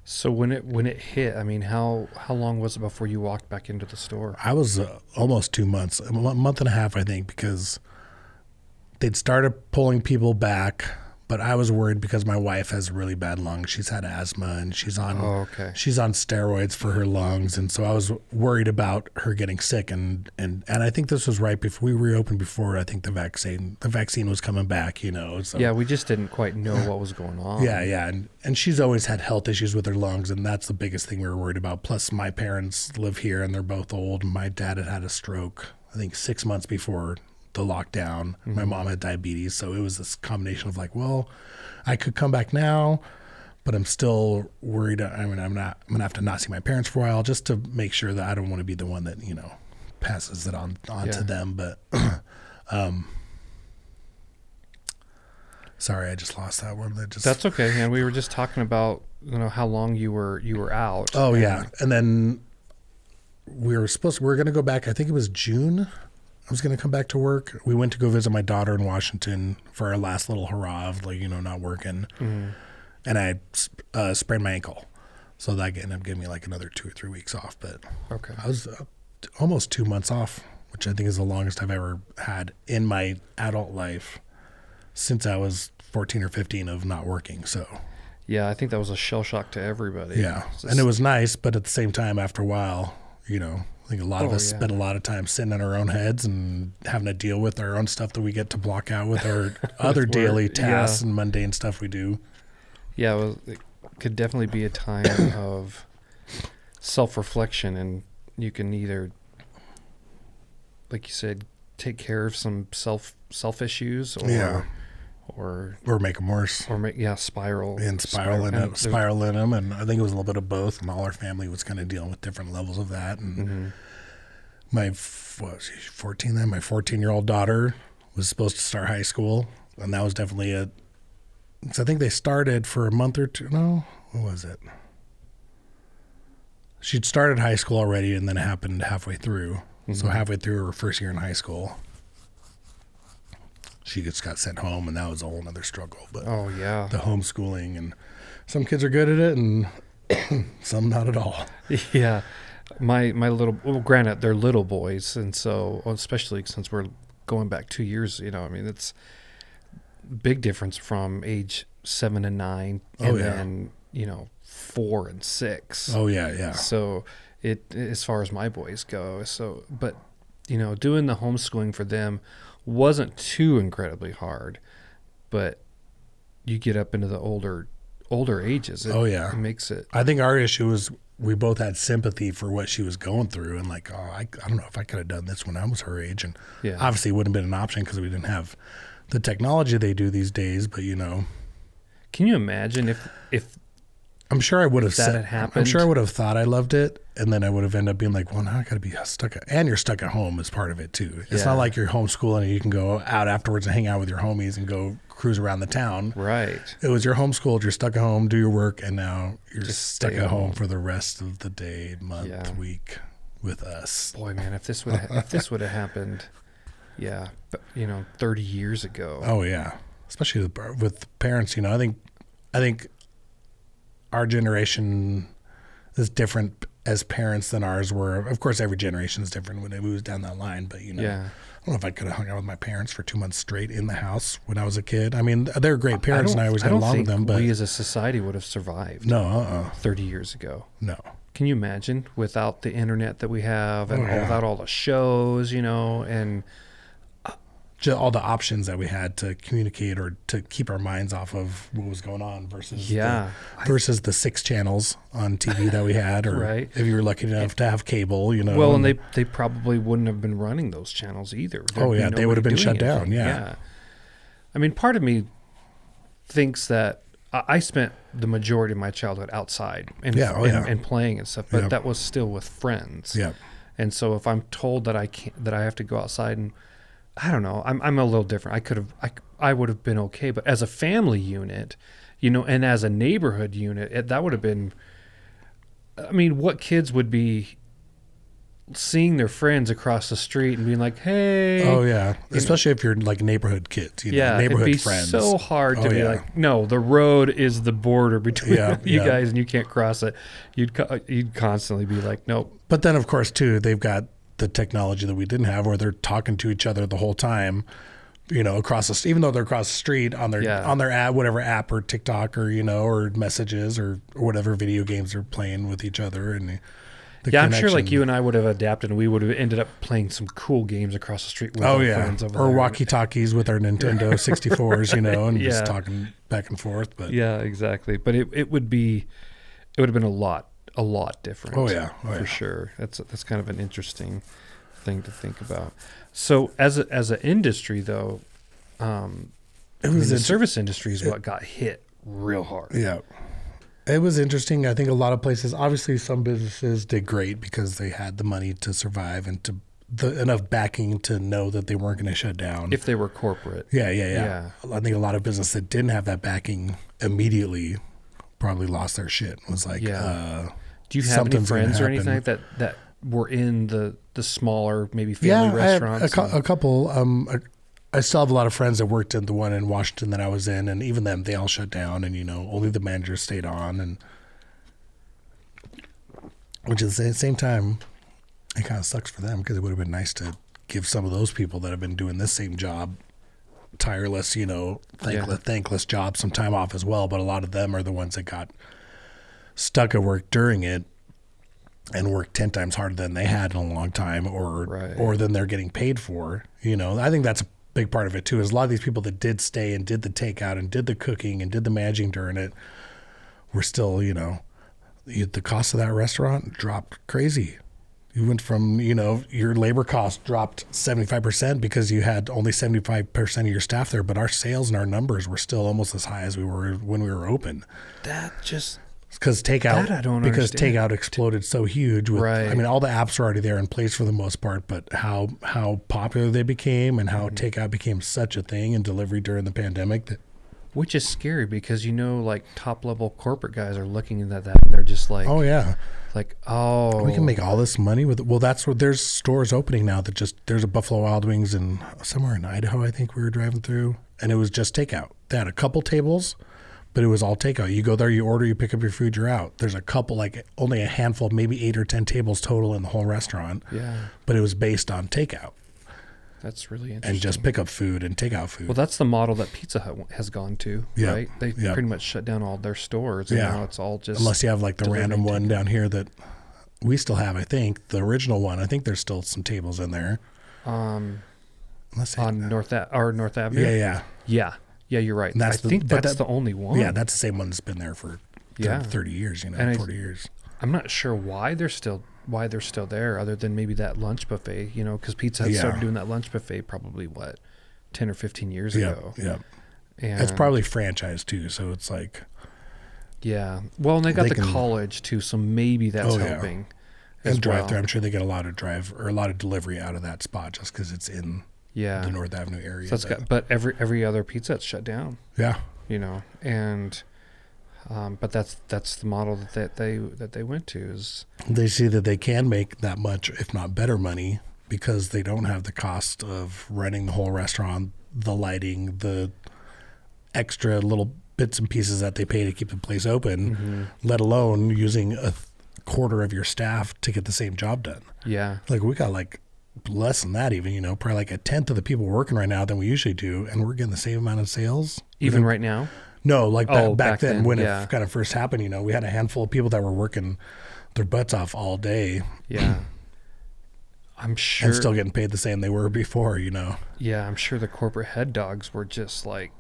So when it hit, I mean, how long was it before you walked back into the store? I was almost 2 months, a month and a half, I think, because they'd started pulling people back, but I was worried because my wife has really bad lungs. She's had asthma and she's on steroids for her lungs, and so I was worried about her getting sick. And I think this was right before we reopened. Before I think the vaccine was coming back, you know. So. Yeah, we just didn't quite know what was going on. Yeah, and she's always had health issues with her lungs, and that's the biggest thing we were worried about. Plus, my parents live here, and they're both old. My dad had a stroke, I think 6 months before the lockdown. My mom had diabetes, so it was this combination of like, well, I could come back now, but I'm still worried. I mean, I'm gonna have to not see my parents for a while just to make sure that I don't want to be the one that, you know, passes it on to them. But sorry, I just lost that one. That's okay. And we were just talking about, you know, how long you were out. Oh yeah, and then we were going to go back. I think it was June. I was going to come back to work. We went to go visit my daughter in Washington for our last little hurrah of, like, you know, not working. And I sprained my ankle. So that ended up giving me like another 2 or 3 weeks off. But I was almost 2 months off, which I think is the longest I've ever had in my adult life since I was 14 or 15 of not working. So yeah, I think that was a shell shock to everybody. Yeah. And it was nice, but at the same time, after a while, you know, I think a lot of us spend a lot of time sitting in our own heads and having to deal with our own stuff that we get to block out with our other daily tasks and mundane stuff we do. Yeah, it could definitely be a time of self-reflection, and you can either, like you said, take care of some self issues, or make them worse, or spiral in them. And I think it was a little bit of both, and all our family was kind of dealing with different levels of that. And my 14-year-old daughter was supposed to start high school, and that was definitely So I think they started for a month or two. No, what was it? She'd started high school already, and then it happened halfway through. Mm-hmm. So halfway through her first year in high school, she just got sent home, and that was a whole other struggle. But oh yeah, the homeschooling, and some kids are good at it, and some not at all. Yeah, my little, well, granted they're little boys, and so especially since we're going back 2 years, you know, I mean it's big difference from age 7 and 9, and then 4 and 6. Oh yeah. So it, as far as my boys go, so but doing the homeschooling for them wasn't too incredibly hard, but you get up into the older ages. It makes it. I think our issue was we both had sympathy for what she was going through, and like, I don't know if I could have done this when I was her age, and obviously it wouldn't have been an option because we didn't have the technology they do these days. But can you imagine if I'm sure I would have that had happened? I'm sure I would have thought I loved it, and then I would have ended up being like, well, now I got to be stuck, and you're stuck at home as part of it too. It's not like you're homeschooling and you can go out afterwards and hang out with your homies and go cruise around the town. Right. It was you're homeschooled, you're stuck at home, do your work, and now you're just stuck at home for the rest of the day, month, week with us. Boy, man, if this would have happened, 30 years ago. Oh yeah, especially with parents. I think our generation is different as parents than ours were. Of course, every generation is different when it moves down that line. But I don't know if I could have hung out with my parents for 2 months straight in the house when I was a kid. I mean, they're great parents, and I always got along with them. But we as a society would have survived. No, 30 years ago. No. Can you imagine without the internet that we have, and without all the shows, and all the options that we had to communicate or to keep our minds off of what was going on versus the 6 channels on TV that we had, or right. if you were lucky enough to have cable, Well, and they probably wouldn't have been running those channels either. They would have been shut down. Yeah. I mean, part of me thinks that I spent the majority of my childhood outside and playing and stuff, but that was still with friends. Yeah. And so if I'm told that I have to go outside, and I don't know, I'm a little different. I would have been okay, but as a family unit, and as a neighborhood unit, that would have been. I mean, what kids would be seeing their friends across the street and being like, "Hey!" Oh yeah, especially if you're like neighborhood kids, neighborhood it'd be friends. So hard to be like, "No, the road is the border between you guys, and you can't cross it." You'd constantly be like, "Nope." But then, of course, too, they've got the technology that we didn't have, where they're talking to each other the whole time, across even though they're across the street on their app, whatever app or TikTok or or messages or whatever video games they're playing with each other, and I'm sure like you and I would have adapted, and we would have ended up playing some cool games across the street with our friends over there. Or walkie-talkies with our Nintendo 64s, and just talking back and forth. But exactly. But it would have been a lot different. For sure. That's kind of an interesting thing to think about. So as an industry though, the service industry is what got hit real hard. Yeah. It was interesting. I think a lot of places, obviously some businesses did great because they had the money to survive and enough backing to know that they weren't going to shut down. If they were corporate. Yeah. I think a lot of businesses that didn't have that backing immediately probably lost their shit. It was like, do you have any friends or anything like that were in the smaller, maybe family restaurants? A couple. I still have a lot of friends that worked in the one in Washington that I was in, and even them, they all shut down, and only the managers stayed on, and which at the same time, it kind of sucks for them because it would have been nice to give some of those people that have been doing this same job, tireless, thankless job, some time off as well. But a lot of them are the ones that got stuck at work during it and worked 10 times harder than they had in a long time, or than they're getting paid for. I think that's a big part of it too, is a lot of these people that did stay and did the takeout and did the cooking and did the managing during it were still, the cost of that restaurant dropped crazy. You went from, your labor cost dropped 75% because you had only 75% of your staff there, but our sales and our numbers were still almost as high as we were when we were open. Because takeout exploded so huge. I mean, all the apps are already there in place for the most part, but how popular they became and how takeout became such a thing and delivery during the pandemic that Which is scary because, like top level corporate guys are looking at that and they're just like, Oh yeah, oh, we can make all this money with it. Well, that's what there's stores opening now that there's a Buffalo Wild Wings in somewhere in Idaho, I think we were driving through, and it was just takeout. They had a couple tables, but it was all takeout. You go there, you order, you pick up your food, you're out. There's a couple, like only a handful, maybe 8 or 10 tables total in the whole restaurant. Yeah. But it was based on takeout. That's really interesting. And just pick up food and take out food. Well, that's the model that Pizza Hut has gone to, right? They pretty much shut down all their stores, and now it's all just unless you have like the random one down here that we still have. I think the original one. I think there's still some tables in there. On North Avenue. Yeah. You're right. I think that's the only one. Yeah, that's the same one that's been there for 30 years. And 40 years. I'm not sure why they're still there, other than maybe that lunch buffet. Because Pizza Hut started doing that lunch buffet probably 10 or 15 years ago. Yeah. And it's probably franchised too, so it's like. Yeah. Well, and they got the college too, so maybe that's helping. And drive-through. I'm sure they get a lot of a lot of delivery out of that spot just because it's in the North Avenue area. So but every other Pizza Hut's shut down. Yeah. And but that's the model that they went to is they see that they can make that much, if not better, money because they don't have the cost of running the whole restaurant, the lighting, the extra little bits and pieces that they pay to keep the place open, let alone using a quarter of your staff to get the same job done. Yeah. Like we got less than that even, probably like a tenth of the people working right now than we usually do, and we're getting the same amount of sales. Even right now? No, back then when it kind of first happened, we had a handful of people that were working their butts off all day. Yeah. I'm sure. And still getting paid the same they were before, Yeah, I'm sure the corporate head dogs were just like,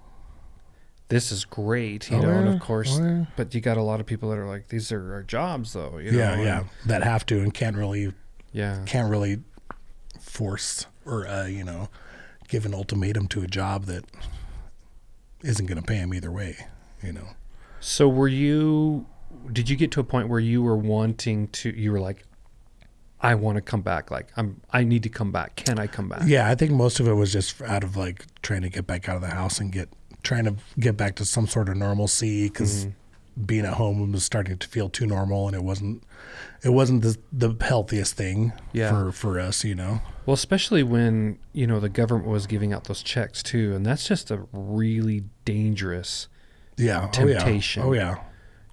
this is great, and of course, but you got a lot of people that are like, these are our jobs though, that have to and can't really force or, give an ultimatum to a job that isn't going to pay them either way, So did you get to a point where you were like, I want to come back. I need to come back. Can I come back? Yeah. I think most of it was just out of trying to get back out of the house and trying to get back to some sort of normalcy because being at home was starting to feel too normal, and it wasn't the healthiest thing for us, Well, especially when, the government was giving out those checks too, and that's just a really dangerous temptation. Oh yeah.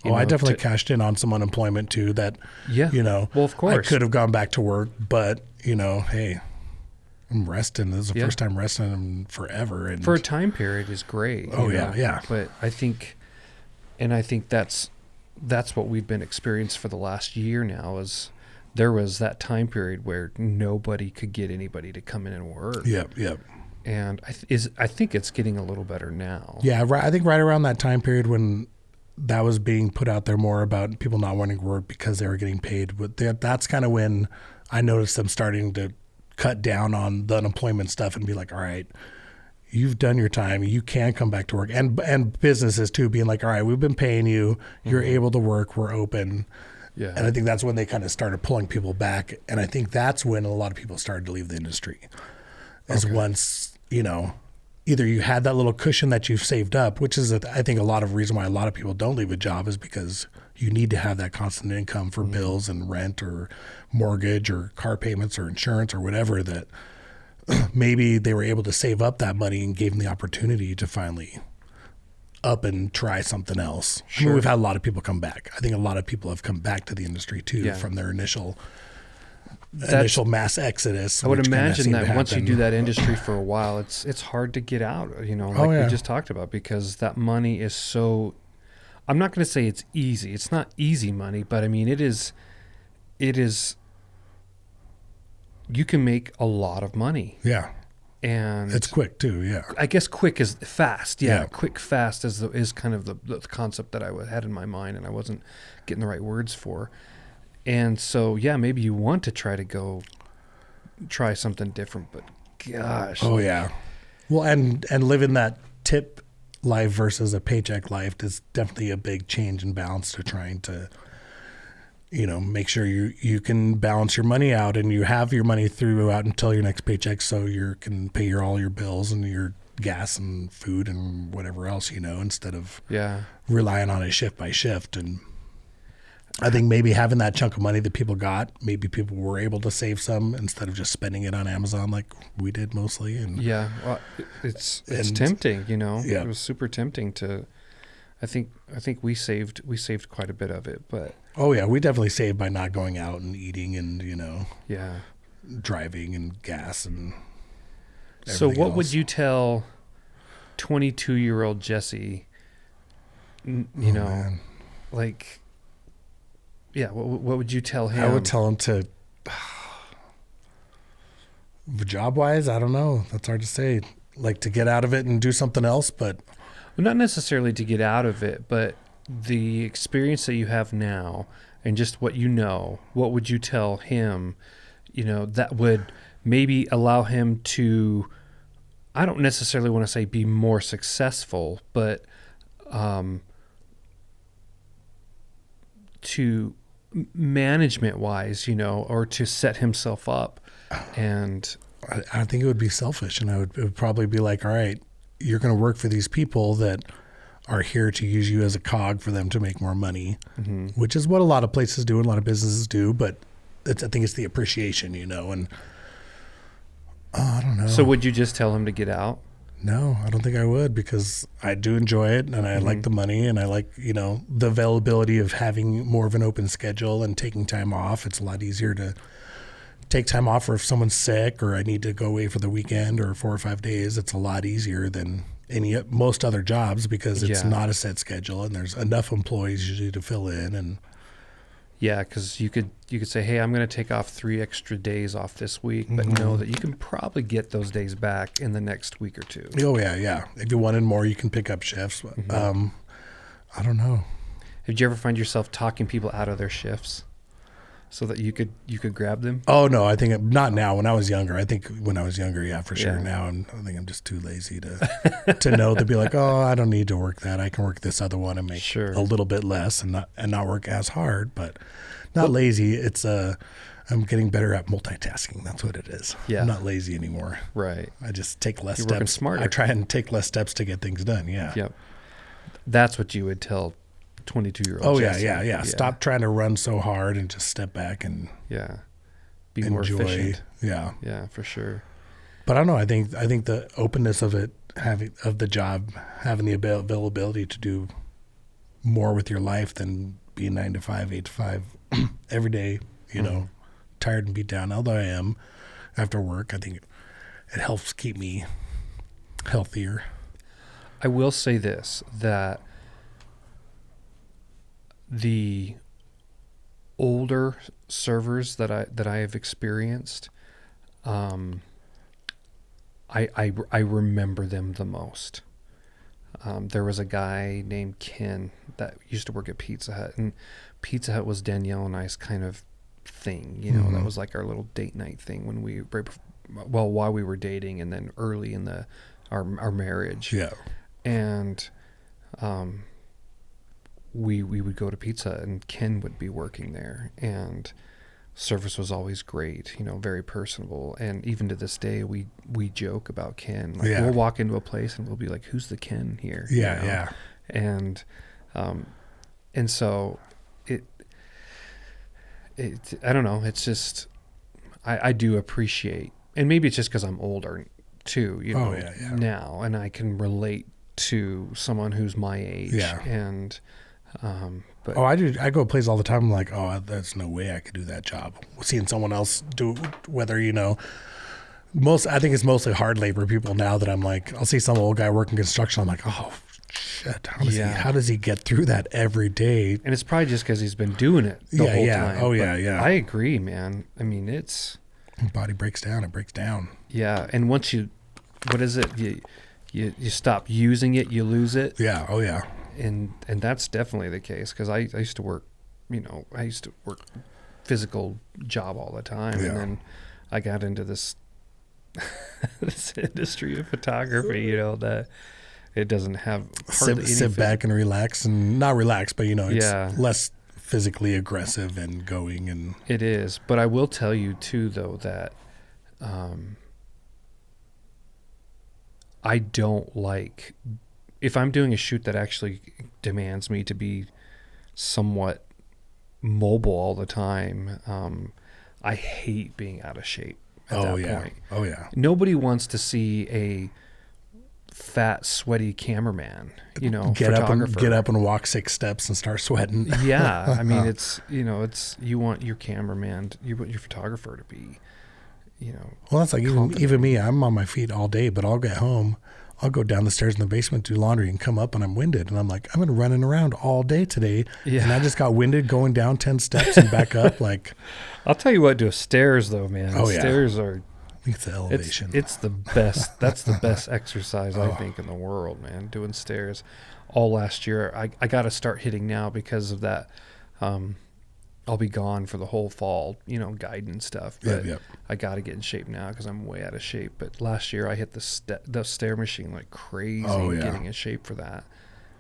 I definitely cashed in on some unemployment too that, well, of course I could have gone back to work, but hey, I'm resting. This is the first time resting in forever. And for a time period is great. Yeah. But I think that's what we've been experiencing for the last year now is there was that time period where nobody could get anybody to come in and work. Yep. And I think it's getting a little better now. Yeah, I think right around that time period when that was being put out there more about people not wanting to work because they were getting paid. But that's kind of when I noticed them starting to cut down on the unemployment stuff and be like, all right, you've done your time. You can come back to work. And businesses too being like, all right, we've been paying you. You're able to work. We're open. Yeah. And I think that's when they kind of started pulling people back. And I think that's when a lot of people started to leave the industry. Once, either you had that little cushion that you've saved up, which is, I think, a lot of reason why a lot of people don't leave a job is because you need to have that constant income for bills and rent or mortgage or car payments or insurance or whatever, that maybe they were able to save up that money and gave them the opportunity to finally up and try something else. Sure. I mean, we've had a lot of people come back. I think a lot of people have come back to the industry too from their initial mass exodus. I would imagine that once you do that industry for a while, it's hard to get out, we just talked about, because that money is so, I'm not going to say it's easy. It's not easy money, but I mean, it is, you can make a lot of money. Yeah. And it's quick too. Yeah. I guess quick is fast. Yeah. Quick, fast is kind of the concept that I had in my mind and I wasn't getting the right words for. And so, maybe you want to try something different, but gosh. Oh yeah. Well, and living that tip life versus a paycheck life is definitely a big change in balance to trying to, make sure you can balance your money out and you have your money throughout until your next paycheck, so you can pay all your bills and you're gas and food and whatever else, instead of Yeah. relying on it shift by shift. And I think maybe having that chunk of money that people got, maybe people were able to save some instead of just spending it on Amazon like we did mostly. And Yeah. Well, it's And- tempting, Yeah. It was super tempting to. I think we saved quite a bit of it, but oh yeah, we definitely saved by not going out and eating and yeah. driving and gas and So everything what would else. you tell 22-year-old Jesse? You Oh, know, man. like, yeah. What would you tell him? I would tell him to job wise, I don't know, that's hard to say, like to get out of it and do something else. But Well, not necessarily to get out of it, but the experience that you have now and just what what would you tell him, that would maybe allow him to, I don't necessarily want to say be more successful, but to management wise, or to set himself up. And I think it would be selfish, and it would probably be like, all right, you're going to work for these people that are here to use you as a cog for them to make more money, which is what a lot of places do and a lot of businesses do. But I think it's the appreciation, and I don't know. so would you just tell him to get out? No, I don't think I would, because I do enjoy it and I like the money and I like, the availability of having more of an open schedule and taking time off. It's a lot easier to take time off for if someone's sick or I need to go away for the weekend or 4 or 5 days. It's a lot easier than most other jobs, because it's Yeah. not a set schedule and there's enough employees usually to fill in. And Yeah, because you could say, hey, I'm going to take off 3 extra days off this week, but know that you can probably get those days back in the next week or two. oh yeah. If you wanted more, you can pick up shifts. I don't know. Did you ever find yourself talking people out of their shifts so that you could grab them? Oh no, I think not now. When I was younger, I think when I was younger, yeah, for sure. Yeah. Now I think I'm just too lazy to know, to be like, oh, I don't need to work that. I can work this other one and make Sure. a little bit less and not work as hard. But not lazy. It's I'm getting better at multitasking. That's what it is. Yeah. I'm not lazy anymore. Right. I just take less You're steps. working smarter. I try and take less steps to get things done. Yeah. Yep. That's what you would tell 22-year-old Oh Jesse. yeah. Stop trying to run so hard and just step back and Yeah. Be more enjoy. efficient. Yeah. Yeah, for sure. But I don't know. I think the openness of it, of the job, having the availability to do more with your life than being 9 to 5, 8 to 5 every day, tired and beat down. Although I am after work, I think it helps keep me healthier. I will say this, that the older servers that I have experienced, I remember them the most. There was a guy named Ken that used to work at Pizza Hut, and Pizza Hut was Danielle and I's kind of thing. That was like our little date night thing when while we were dating, and then early in our marriage. Yeah. And we would go to Pizza Hut, and Ken would be working there, and service was always great, very personable. And even to this day, we joke about Ken. Like, Yeah. we'll walk into a place and we'll be like, "Who's the Ken here?" Yeah, yeah. And so it I don't know. It's just I do appreciate, and maybe it's just because I'm older too, Oh, yeah. now, and I can relate to someone who's my age. Yeah. And but Oh, I do. I go to places all the time. I'm like, oh, there's no way I could do that job. Seeing someone else do, whether I think it's mostly hard labor people now that I'm like, I'll see some old guy working construction. I'm like, oh shit, how does he get through that every day? and it's probably just because he's been doing it the whole time. Oh But yeah. I agree, man. I mean, it's Body breaks down. It breaks down. yeah. And once what is it? You stop using it, you lose it. Yeah. Oh yeah. And that's definitely the case, because I used to work, physical job all the time. Yeah. And then I got into this this industry of photography, that it doesn't have hardly any Sit back and relax, and not relax, but it's Yeah. less physically aggressive and going and It is. But I will tell you too, though, that I don't like, if I'm doing a shoot that actually demands me to be somewhat mobile all the time, I hate being out of shape at that point. Oh yeah. Nobody wants to see a fat, sweaty cameraman, Get photographer. get up and walk 6 steps and start sweating. Yeah, I mean, it's you want your cameraman, you want your photographer to be, Well, that's like even me. I'm on my feet all day, but I'll get home. I'll go down the stairs in the basement, do laundry, and come up, and I'm winded. And I'm like, I've been running around all day today, and I just got winded going down 10 steps and back up. Like, I'll tell you what, do stairs though, man. Oh, yeah. Stairs are. I think it's the elevation. It's the best. That's the best exercise I think in the world, man. Doing stairs. All last year, I got to start hitting now because of that. I'll be gone for the whole fall, guiding stuff. But Yep. I got to get in shape now because I'm way out of shape. But last year I hit the stair machine like crazy, getting in shape for that.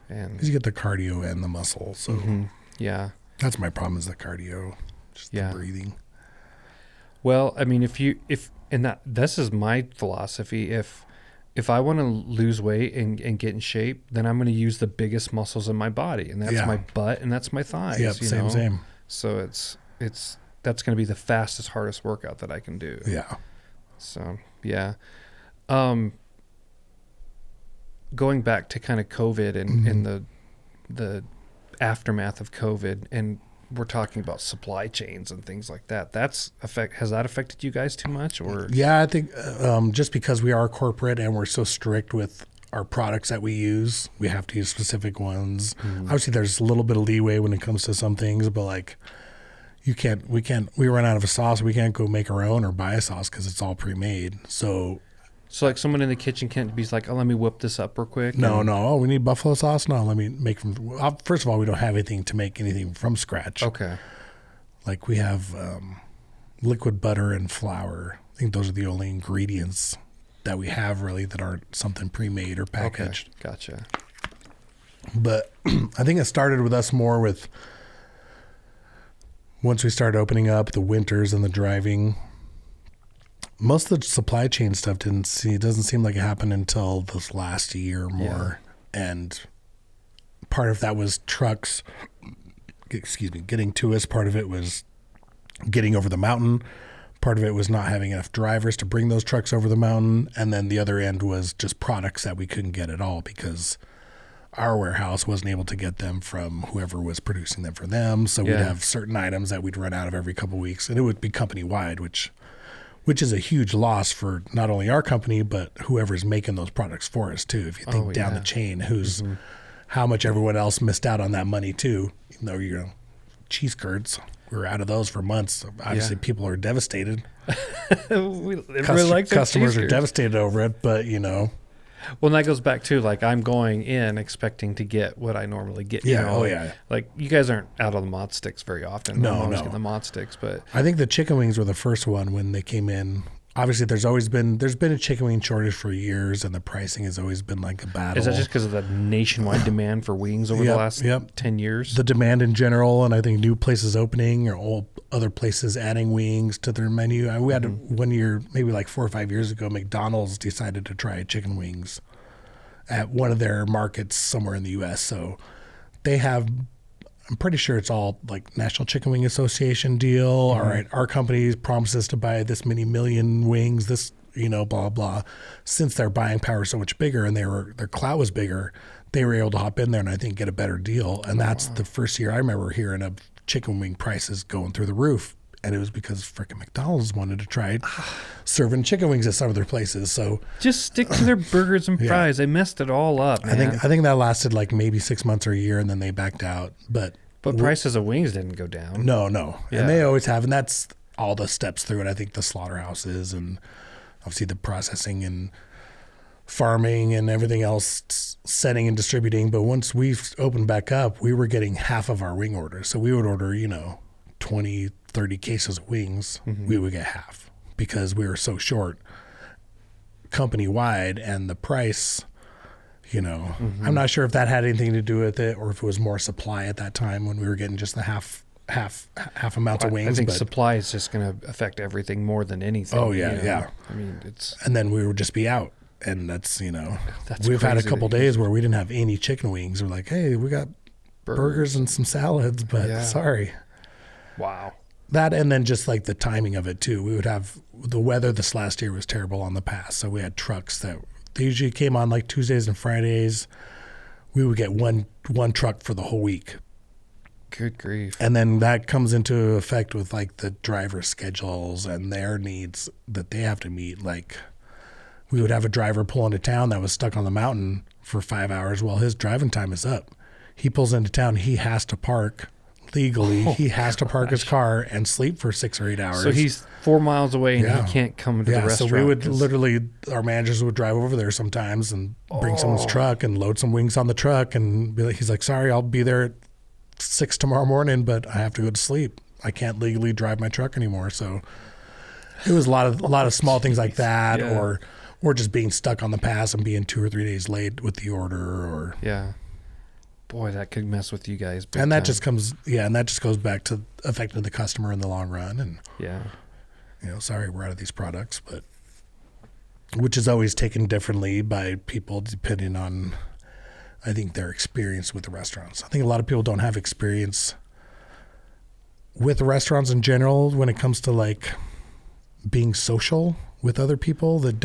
And 'Cause you get the cardio and the muscle. So yeah, that's my problem is the cardio, just the breathing. Well, I mean, this is my philosophy. If I want to lose weight and get in shape, then I'm going to use the biggest muscles in my body, and that's my butt and that's my thighs. Yep, same. So that's going to be the fastest, hardest workout that I can do. Yeah. So yeah. Going back to kind of COVID and the aftermath of COVID, and we're talking about supply chains and things like that. Has that affected you guys too much, or? Yeah, I think just because we are corporate and we're so strict with our products that we use, we have to use specific ones. Obviously, there's a little bit of leeway when it comes to some things, but like we run out of a sauce. We can't go make our own or buy a sauce because it's all pre-made. So like someone in the kitchen can't be like, oh, let me whip this up real quick. No. Oh, we need buffalo sauce. No, let me make from. First of all, we don't have anything to make anything from scratch. Okay. Like we have liquid butter and flour. I think those are the only ingredients that we have really that aren't something pre-made or packaged. Okay. Gotcha. But I think it started with us more with once we started opening up the winters and the driving. Most of the supply chain stuff doesn't seem like it happened until this last year or more. Yeah. And part of that was trucks, getting to us. Part of it was getting over the mountain. Part of it was not having enough drivers to bring those trucks over the mountain. And then the other end was just products that we couldn't get at all because our warehouse wasn't able to get them from whoever was producing them for them. So we'd have certain items that we'd run out of every couple of weeks. And it would be company-wide, which is a huge loss for not only our company, but whoever's making those products for us too. If you think down the chain, how much everyone else missed out on that money too, even though, cheese curds, we were out of those for months. Obviously people are devastated. Customers are devastated over it, but Well, and that goes back to like I'm going in expecting to get what I normally get. Like you guys aren't out on the mod sticks very often. No, I'm always getting the mod sticks, but I think the chicken wings were the first one when they came in. Obviously, there's been a chicken wing shortage for years, and the pricing has always been like a battle. Is that just because of the nationwide demand for wings over the last 10 years? The demand in general, and I think new places opening or old other places adding wings to their menu. We had one year, maybe like 4 or 5 years ago, McDonald's decided to try chicken wings at one of their markets somewhere in the U.S. So they have, I'm pretty sure it's all like National Chicken Wing Association deal. All right, our company promises to buy this many million wings, this, blah, blah. Since their buying power is so much bigger and their clout was bigger, they were able to hop in there and I think get a better deal. And that's the first year I remember hearing of chicken wing prices going through the roof. And it was because freaking McDonald's wanted to try serving chicken wings at some of their places. So just stick to their burgers and fries. They messed it all up, man. I think that lasted like maybe 6 months or a year, and then they backed out. But prices of wings didn't go down. No. Yeah. And they always have, and that's all the steps through it. I think the slaughterhouses and obviously the processing and farming and everything else, setting and distributing. But once we've opened back up, we were getting half of our wing orders. So we would order, 20, 30 cases of wings, we would get half because we were so short company wide, and the price, I'm not sure if that had anything to do with it or if it was more supply at that time when we were getting just the half amounts of wings. I think supply is just going to affect everything more than anything. Oh yeah. I mean, and then we would just be out. And that's, That's we've had a crazy couple that you- days where we didn't have any chicken wings. We're like, hey, we got burgers and some salads, but Yeah. sorry. Wow. That, and then just like the timing of it too. We would have the weather this last year was terrible on the pass. So we had trucks that they usually came on like Tuesdays and Fridays. We would get one truck for the whole week. Good grief. And then that comes into effect with like the driver schedules and their needs that they have to meet. Like we would have a driver pull into town that was stuck on the mountain for 5 hours while his driving time is up. He pulls into town. He has to park legally. He has to park his car and sleep for 6 or 8 hours. So he's 4 miles away and Yeah. he can't come to the restaurant. So we would 'cause- literally, our managers would drive over there sometimes and bring someone's truck and load some wings on the truck and be like, he's like, sorry, I'll be there at 6 tomorrow morning, but I have to go to sleep. I can't legally drive my truck anymore. So it was a lot of small things like that, Yeah. or just being stuck on the pass and being 2 or 3 days late with the order, or Yeah. Boy, that could mess with you guys. big and that time. just goes back to affecting the customer in the long run. And Yeah. sorry, we're out of these products, but which is always taken differently by people depending on, I think, their experience with the restaurants. I think a lot of people don't have experience with restaurants in general when it comes to like being social with other people that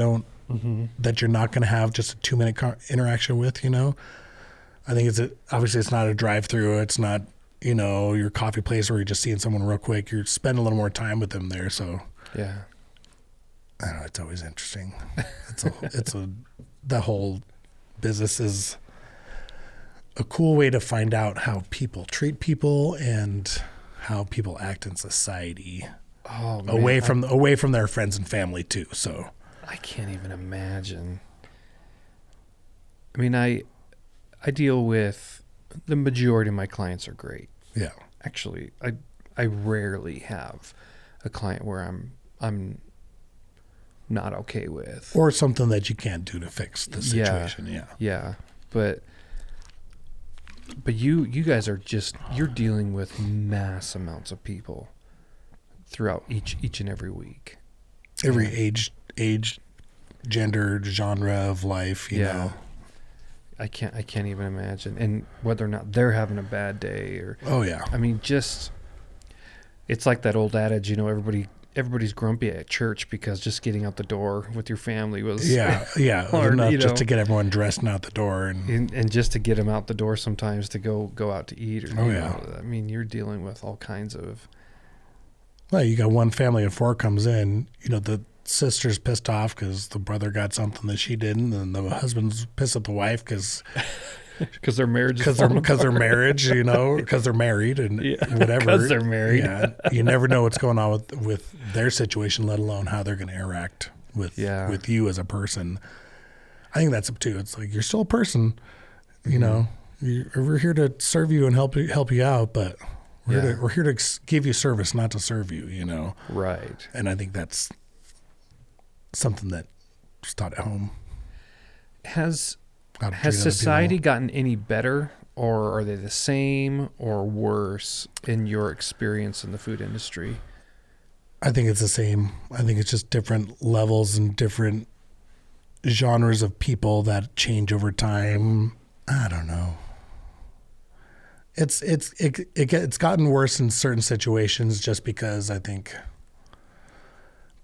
you're not going to have just a 2-minute interaction with, I think obviously it's not a drive-through. It's not, your coffee place where you're just seeing someone real quick. You're spending a little more time with them there. So Yeah. I don't know. It's always interesting. The whole business is a cool way to find out how people treat people and how people act in society Oh, man. away from their friends and family too. So I can't even imagine. I mean, I deal with the majority of my clients are great. yeah, Actually, I rarely have a client where I'm not okay with. or something that you can't do to fix the situation. Yeah. Yeah. But you guys are you're dealing with mass amounts of people throughout each and every week. Every age, gender, genre of life, you know. I can't even imagine. And whether or not they're having a bad day or Oh yeah. I mean, it's like that old adage, everybody's grumpy at church because just getting out the door with your family was Yeah. hard, Enough just to get everyone dressed and out the door and just to get them out the door sometimes to go out to eat or I mean, you're dealing with all kinds of well, you got one family of 4 comes in, the sister's pissed off because the brother got something that she didn't, and the husband's pissed at the wife because their marriage because their marriage, because they're married and whatever. Because they're married. Yeah, you never know what's going on with their situation, let alone how they're going to interact with you as a person. I think that's up too. It's like you're still a person, we're here to serve you and help you out, but we're here to give you service, not to serve you. Right. And I think that's something that just taught at home. Has society gotten any better, or are they the same or worse in your experience in the food industry? I think it's the same. I think it's just different levels and different genres of people that change over time. I don't know. It's gotten worse in certain situations just because I think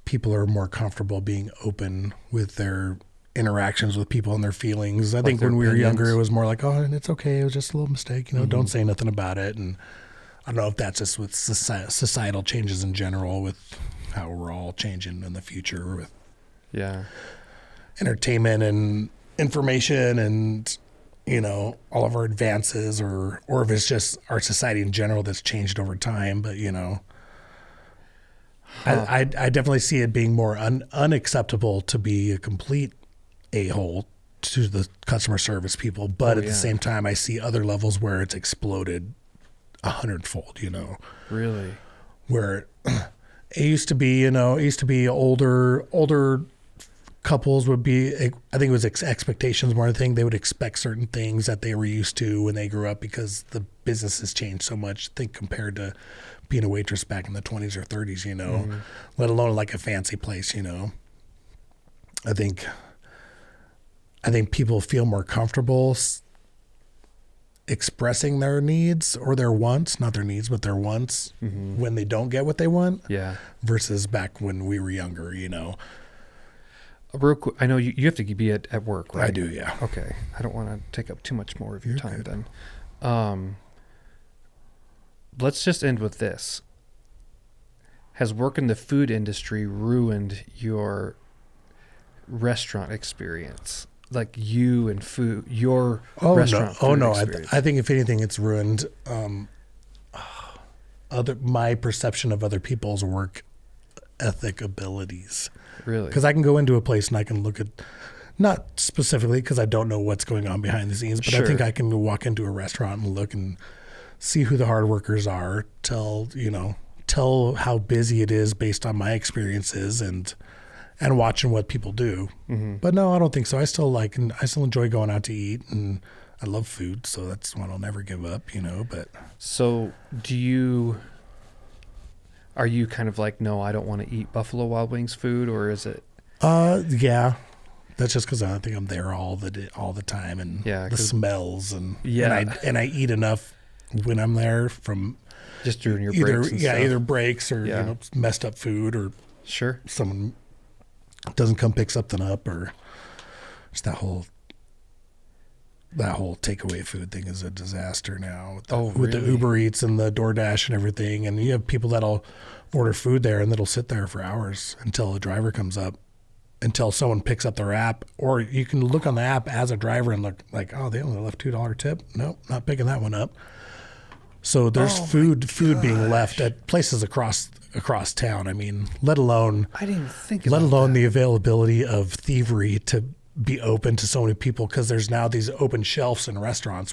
people are more comfortable being open with their interactions with people and their feelings. I think when we were younger, it was more like, oh, and it's okay. It was just a little mistake. Don't say nothing about it. And I don't know if that's just with societal changes in general, with how we're all changing in the future with entertainment and information and, all of our advances or if it's just our society in general that's changed over time. But, I definitely see it being more unacceptable to be a complete a-hole to the customer service people. But at the same time, I see other levels where it's exploded 100-fold, Really? Where it used to be older couples would be, I think it was expectations more than anything. They would expect certain things that they were used to when they grew up because the business has changed so much, I think, compared to being a waitress back in the 20s or 30s, let alone like a fancy place, I think I think people feel more comfortable expressing their needs or their wants, not their needs, but their wants when they don't get what they want. Yeah. Versus back when we were younger, you know. Real quick, I know you have to be at work, right? I do, yeah. Okay. I don't want to take up too much more of your time good. then. Let's just end with this. Has work in the food industry ruined your restaurant experience? Like you and food, your restaurant food experience? I think if anything, it's ruined my perception of other people's work ethic abilities. Really? Because I can go into a place and I can look at, not specifically because I don't know what's going on behind the scenes, but Sure. I think I can walk into a restaurant and look and see who the hard workers are, tell how busy it is based on my experiences and watching what people do. Mm-hmm. But no, I don't think so. I still enjoy going out to eat, and I love food, so that's one I'll never give up, you know. But so are you kind of like, no, I don't want to eat Buffalo Wild Wings food, or is it? Yeah. That's just because I think I'm there all the time, and the smells, and I eat enough when I'm there from just during your breaks. Either breaks or messed up food, or sure someone doesn't come pick something up, or just that whole takeaway food thing is a disaster now. With the Uber Eats and the DoorDash and everything, and you have people that'll order food there and that'll sit there for hours until a driver comes up, until someone picks up their app, or you can look on the app as a driver and look like, oh, they only left $2 tip. Nope, not picking that one up. So there's food being left at places across town. I mean, let alone I didn't think let alone the availability of thievery to be open to so many people, because there's now these open shelves in restaurants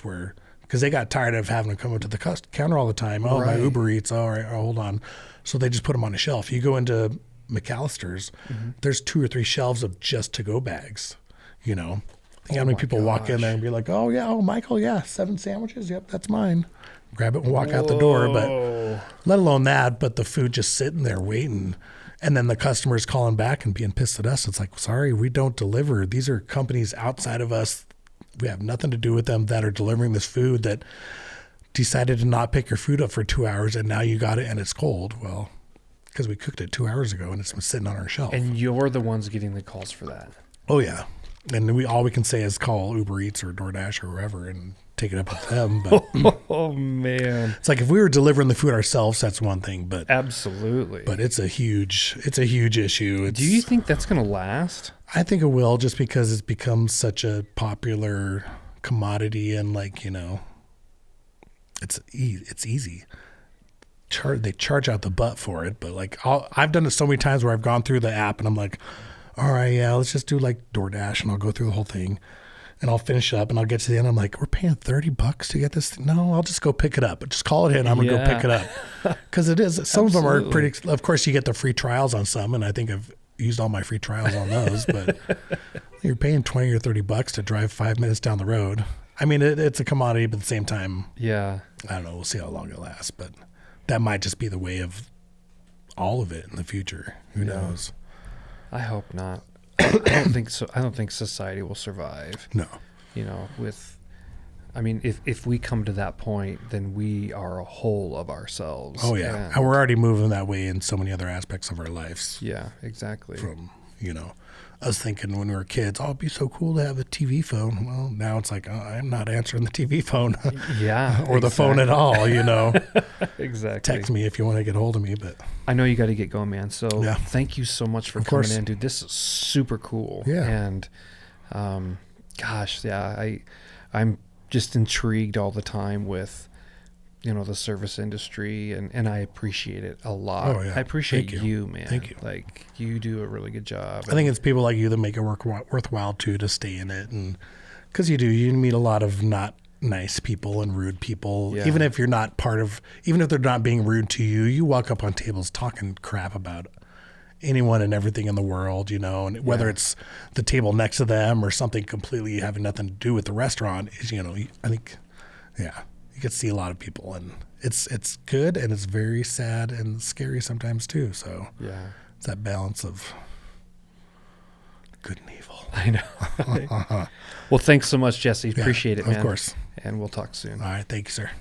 because they got tired of having to come up to the counter all the time. Oh, my Uber Eats. All right, hold on. So they just put them on a shelf. You go into McAllister's, there's 2 or 3 shelves of just to-go bags, you know. How many people walk in there and be like, oh, yeah, Michael, 7 sandwiches. Yep, that's mine. Grab it and walk out the door. But let alone that, but the food just sitting there waiting. And then the customers calling back and being pissed at us. It's like, sorry, we don't deliver. These are companies outside of us. We have nothing to do with them that are delivering this food that decided to not pick your food up for 2 hours, and now you got it and it's cold. Well, because we cooked it 2 hours ago and it's been sitting on our shelf. And you're the ones getting the calls for that. Oh, yeah. And all we can say is call Uber Eats or DoorDash or whoever and take it up with them. But oh man, it's like if we were delivering the food ourselves, that's one thing. But absolutely, but it's a huge issue. Do you think that's going to last? I think it will, just because it's become such a popular commodity, and it's easy. They charge out the butt for it, but I've done it so many times where I've gone through the app and I'm like, all right, yeah, let's just do DoorDash, and I'll go through the whole thing. And I'll finish up and I'll get to the end. I'm like, we're paying $30 to get this thing? No, I'll just go pick it up. Just call it in. I'm going to go pick it up. Because it is. Some of them are pretty, of course, you get the free trials on some. And I think I've used all my free trials on those. But you're paying $20 or $30 to drive 5 minutes down the road. I mean, it's a commodity, but at the same time, I don't know. We'll see how long it lasts. But that might just be the way of all of it in the future. Who knows? I hope not. I don't think so. I don't think society will survive. No. If we come to that point, then we are a whole of ourselves. Oh, yeah. And we're already moving that way in so many other aspects of our lives. Yeah, exactly. From, us thinking when we were kids, it'd be so cool to have a TV phone. Well, now it's like, I'm not answering the TV phone. Yeah. Or the phone at all, Exactly. Text me if you want to get a hold of me. But I know you got to get going, man. So thank you so much for coming in, dude. This is super cool. Yeah. And I'm just intrigued all the time with, the service industry, and I appreciate it a lot. Oh, yeah. I appreciate you, man. Thank you. You do a really good job. I think it's people like you that make it worthwhile too, to stay in it. And because you meet a lot of not nice people and rude people. Yeah. Even if they're not being rude to you, you walk up on tables talking crap about anyone and everything in the world, and whether it's the table next to them or something completely having nothing to do with the restaurant, is, I think, you get to see a lot of people, and it's good, and it's very sad and scary sometimes too. So it's that balance of good and evil. I know. Well, thanks so much, Jesse. Appreciate it, man. Of course. And we'll talk soon. All right. Thank you, sir.